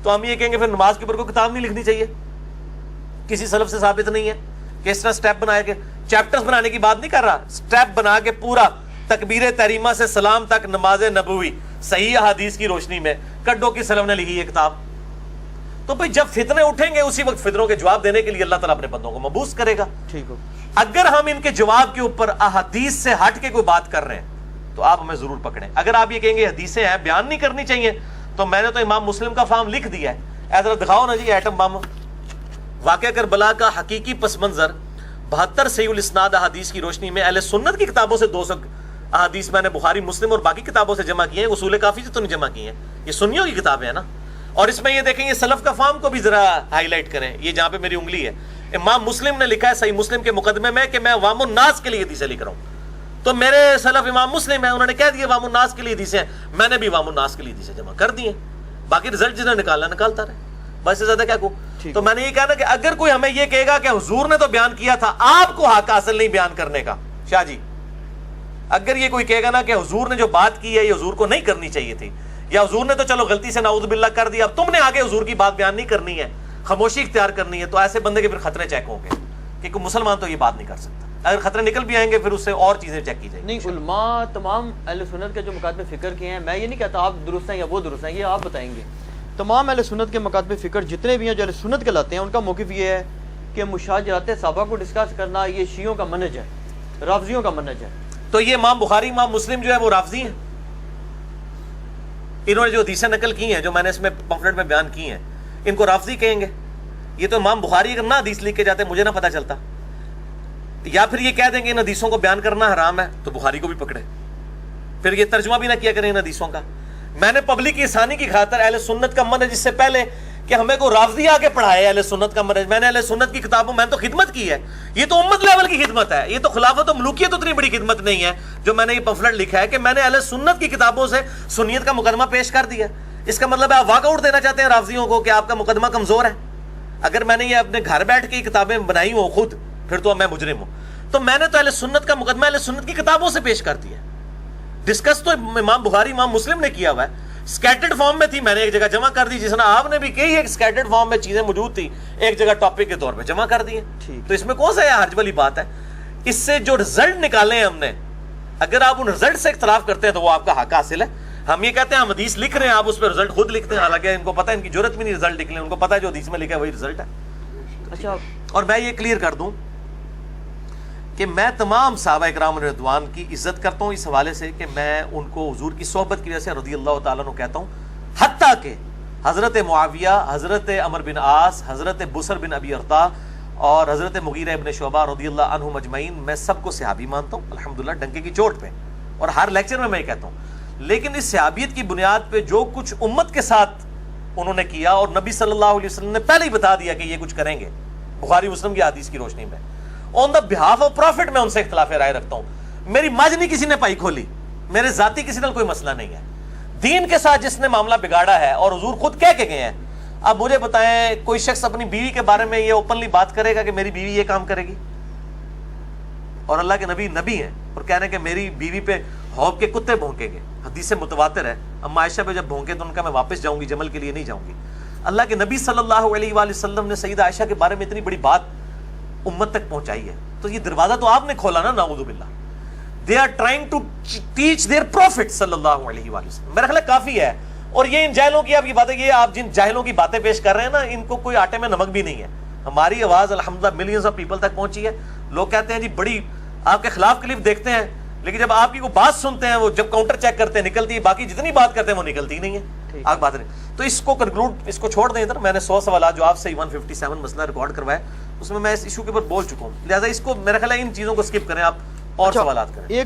تو ہم یہ کہیں گے پھر نماز کے اوپر کوئی کتاب نہیں لکھنی چاہیے، کسی سلف سے ثابت نہیں ہے کہ اس طرح سٹیپ بنائے کے، چیپٹرز بنانے کی بات نہیں کر رہا، سٹیپ بنا کے پورا تکبیر تحریمہ سے سلام تک نماز نبوی صحیح احادیث کی روشنی میں کڈو کی سلف نے لکھی یہ کتاب۔ تو بھئی جب فتنے اٹھیں گے اسی وقت فتنوں کے جواب دینے کے لیے اللہ تعالیٰ اپنے بندوں کو مبعوث کرے گا۔ ٹھیک ہو، اگر ہم ان کے جواب کے اوپر احادیث سے ہٹ کے کوئی بات کر رہے ہیں تو آپ ہمیں ضرور پکڑیں۔ اگر آپ یہ کہیں گے حدیثیں ہیں بیان نہیں کرنی چاہیے، تو میں نے تو امام مسلم کا فارم لکھ دیا ہے، ذرا دکھاؤ نا جی ایٹم بم، واقعہ کربلا کا حقیقی پس منظر، 72 صحیح الاسناد احادیث کی روشنی میں اہل سنت کی کتابوں سے 200 احادیث میں نے بخاری مسلم اور باقی کتابوں سے جمع کی ہیں، اصول کافی سے تو نہیں جمع کی ہیں، یہ سنیوں کی کتابیں ہیں نا۔ اور اس میں یہ دیکھیں یہ سلف کا فارم کو بھی ذرا ہائی لائٹ کریں، یہ جہاں پہ میری انگلی ہے، امام مسلم نے لکھا ہے صحیح مسلم کے مقدمے میں کہ میں عوام الناس کے لیے حدیثیں لکھ رہا ہوں. تو میرے سلف امام مسلم ہیں, انہوں نے کہہ دیا عوام الناس کے لیے حدیثیں ہیں, میں نے بھی عوام الناس کے لیے حدیثیں جمع کر دی ہیں. باقی رزلٹ جس نے نکالتا رہے, بس سے زیادہ کیا کہوں. تو میں نے یہ کہا نا کہ اگر کوئی ہمیں یہ کہے گا کہ حضور نے تو بیان کیا تھا, آپ کو حق حاصل نہیں بیان کرنے کا, شاہ جی اگر یہ کوئی کہے گا نا کہ حضور نے جو بات کی ہے یہ حضور کو نہیں کرنی چاہیے تھی, یا حضور نے تو چلو غلطی سے نعوذ باللہ کر دیا, اب تم نے آگے حضور کی بات بیان نہیں کرنی ہے, خاموشی اختیار کرنی ہے, تو ایسے بندے کے پھر خطرے چیک ہوں گے کہ کوئی مسلمان تو یہ بات نہیں کر سکتا. اگر خطرے نکل بھی آئیں گے پھر اس سے اور چیزیں چیک کی جائیں گی. نہیں, علماء تمام اہل سنت کے جو مکاتب فکر کے ہیں, میں یہ نہیں کہتا آپ درست ہیں یا وہ درست ہیں, یہ آپ بتائیں گے. تمام اہل سنت کے مکاتب فکر جتنے بھی ہیں جو اہل سنت کہلاتے ہیں, ان کا موقف یہ ہے کہ مشاجرات صحابہ کو ڈسکس کرنا یہ شیعوں کا منہج ہے, رافضیوں کا منہج ہے. تو یہ امام بخاری امام مسلم جو ہے وہ رافضی ہیں, انہوں نے جو حدیثیں نقل کی ہیں جو میں نے اس میں پمفلٹ میں بیان کی ہیں, ان کو رافضی کہیں گے. یہ تو امام بخاری اگر نہ حدیث لکھ کے جاتے مجھے نہ پتہ چلتا, یا پھر یہ کہہ دیں گے ان حدیثوں کو بیان کرنا حرام ہے تو بخاری کو بھی پکڑے, پھر یہ ترجمہ بھی نہ کیا کریں ان حدیثوں کا. میں نے پبلک آسانی کی خاطر اہل سنت کا منہج, جس سے پہلے کہ ہمیں کو رافضی آ کے پڑھائے اہل سنت کا منہج, میں نے اہل سنت کی کتابوں میں تو خدمت کی ہے, یہ تو امت لیول کی خدمت ہے, یہ تو خلافت و ملوکیت اتنی بڑی خدمت نہیں ہے جو میں نے یہ پمفلٹ لکھا ہے کہ میں نے اہل سنت کی کتابوں سے سنیت کا مقدمہ پیش کر دیا. اس کا مطلب ہے آپ واک آؤٹ دینا چاہتے ہیں رافضیوں کو کہ آپ کا مقدمہ کمزور ہے. اگر میں نے یہ اپنے گھر بیٹھ کے یہ کتابیں بنائی ہوں خود, پھر تو میں مجرم ہوں. تو میں نے تو اہل سنت کا مقدمہ اہل سنت کی کتابوں سے پیش کر دیا. ڈسکس تو امام بخاری امام مسلم نے کیا ہوا ہے, سکیٹرڈ فارم میں تھی, میں نے ایک جگہ جمع کر دی, جس طرح آپ نے بھی کہی ہے کہ سکیٹرڈ فارم میں چیزیں موجود تھی, ایک جگہ ٹاپک کے طور پہ جمع کر دی. تو اس میں کون سا حرج والی بات ہے؟ اس سے جو رزلٹ نکالے ہیں ہم نے, اگر آپ ان رزلٹ سے اختلاف کرتے ہیں تو وہ آپ کا حق حاصل ہے. ہم یہ کہتے ہیں ہم حدیث لکھ رہے ہیں, آپ اس پہ رزلٹ خود لکھتے ہیں, حالانکہ ان کو پتہ ہے ان کی ضرورت بھی نہیں رزلٹ لکھنے, ان کو پتہ ہے جو حدیث میں لکھا ہے وہی رزلٹ ہے. اچھا, اور میں یہ کلیئر کر دوں کہ میں تمام صحابہ اکرام رضوان کی عزت کرتا ہوں اس حوالے سے کہ میں ان کو حضور کی صحبت کی وجہ سے رضی اللہ تعالیٰ عنہ کہتا ہوں, حتیٰ کہ حضرت معاویہ, حضرت عمر بن عاص, حضرت بصر بن ابی ارطا اور حضرت مغیرہ ابن شعبہ رضی اللہ عنہم اجمعین, میں سب کو صحابی مانتا ہوں الحمدللہ ڈنکے کی چوٹ پہ, اور ہر لیکچر میں یہ کہتا ہوں. لیکن اس صحابیت کی بنیاد پہ جو کچھ امت کے ساتھ انہوں نے کیا, اور نبی صلی اللہ علیہ وسلم نے پہلے ہی بتا دیا کہ یہ کچھ کریں گے بخاری مسلم کی حدیث کی روشنی میں, آن دا بہاف آف پروفٹ میں ان سے اختلاف رائے رکھتا ہوں. میری مجھ نہیں کسی نے پائی کھولی, میرے ذاتی کسی نے کوئی مسئلہ نہیں ہے. دین کے ساتھ جس نے معاملہ بگاڑا ہے, اور حضور خود کہہ کے گئے ہیں, اب مجھے بتائیں کوئی شخص اپنی بیوی کے بارے میں یہ اوپنلی بات کرے گا کہ میری بیوی یہ کام کرے گی, اور اللہ کے نبی نبی ہیں اور کہہ رہے ہیں کہ میری بیوی پہ حوض کے کتے بھونکیں گے, حدیث متواتر ہے, اما عائشہ پہ جب بھونکے تو ان کا میں واپس جاؤں گی, جمل کے لیے نہیں جاؤں گی. اللہ کے نبی صلی اللہ علیہ وآلہ وسلم نے سیدہ عائشہ کے بارے میں اتنی بڑی بات امت تک پہنچائی ہے, تو یہ دروازہ تو آپ نے کھولا نا, نعوذ باللہ. They are trying to teach their prophet صلی اللہ علیہ وآلہ وسلم, میرا خیال ہے کافی ہے. اور یہ ان جاہلوں کی آپ کی باتیں, یہ آپ جن جاہلوں کی باتیں پیش کر رہے ہیں نا, ان کو کوئی آٹے میں نمک بھی نہیں ہے. ہماری آواز الحمدللہ ملینز آف پیپل تک پہنچی ہے. لوگ کہتے ہیں جی بڑی آپ کے خلاف کلپ دیکھتے ہیں, لیکن جب آپ کی کوئی بات سنتے ہیں, وہ جب کاؤنٹر چیک کرتے ہیں نکلتی ہے, باقی جتنی بات کرتے ہیں وہ نکلتی نہیں ہے. آپ بات نہیں, تو اس کو کنکلوڈ, اس کو چھوڑ دیں ادھر. میں نے 100 سوالات جو آپ سے 157 مسئلہ ریکارڈ کروائے, اس میں اس ایشو کے اوپر بول چکا ہوں, لہٰذا اس کو میرا خیال ہے ان چیزوں کو سکپ کریں آپ اور سوالات کریں.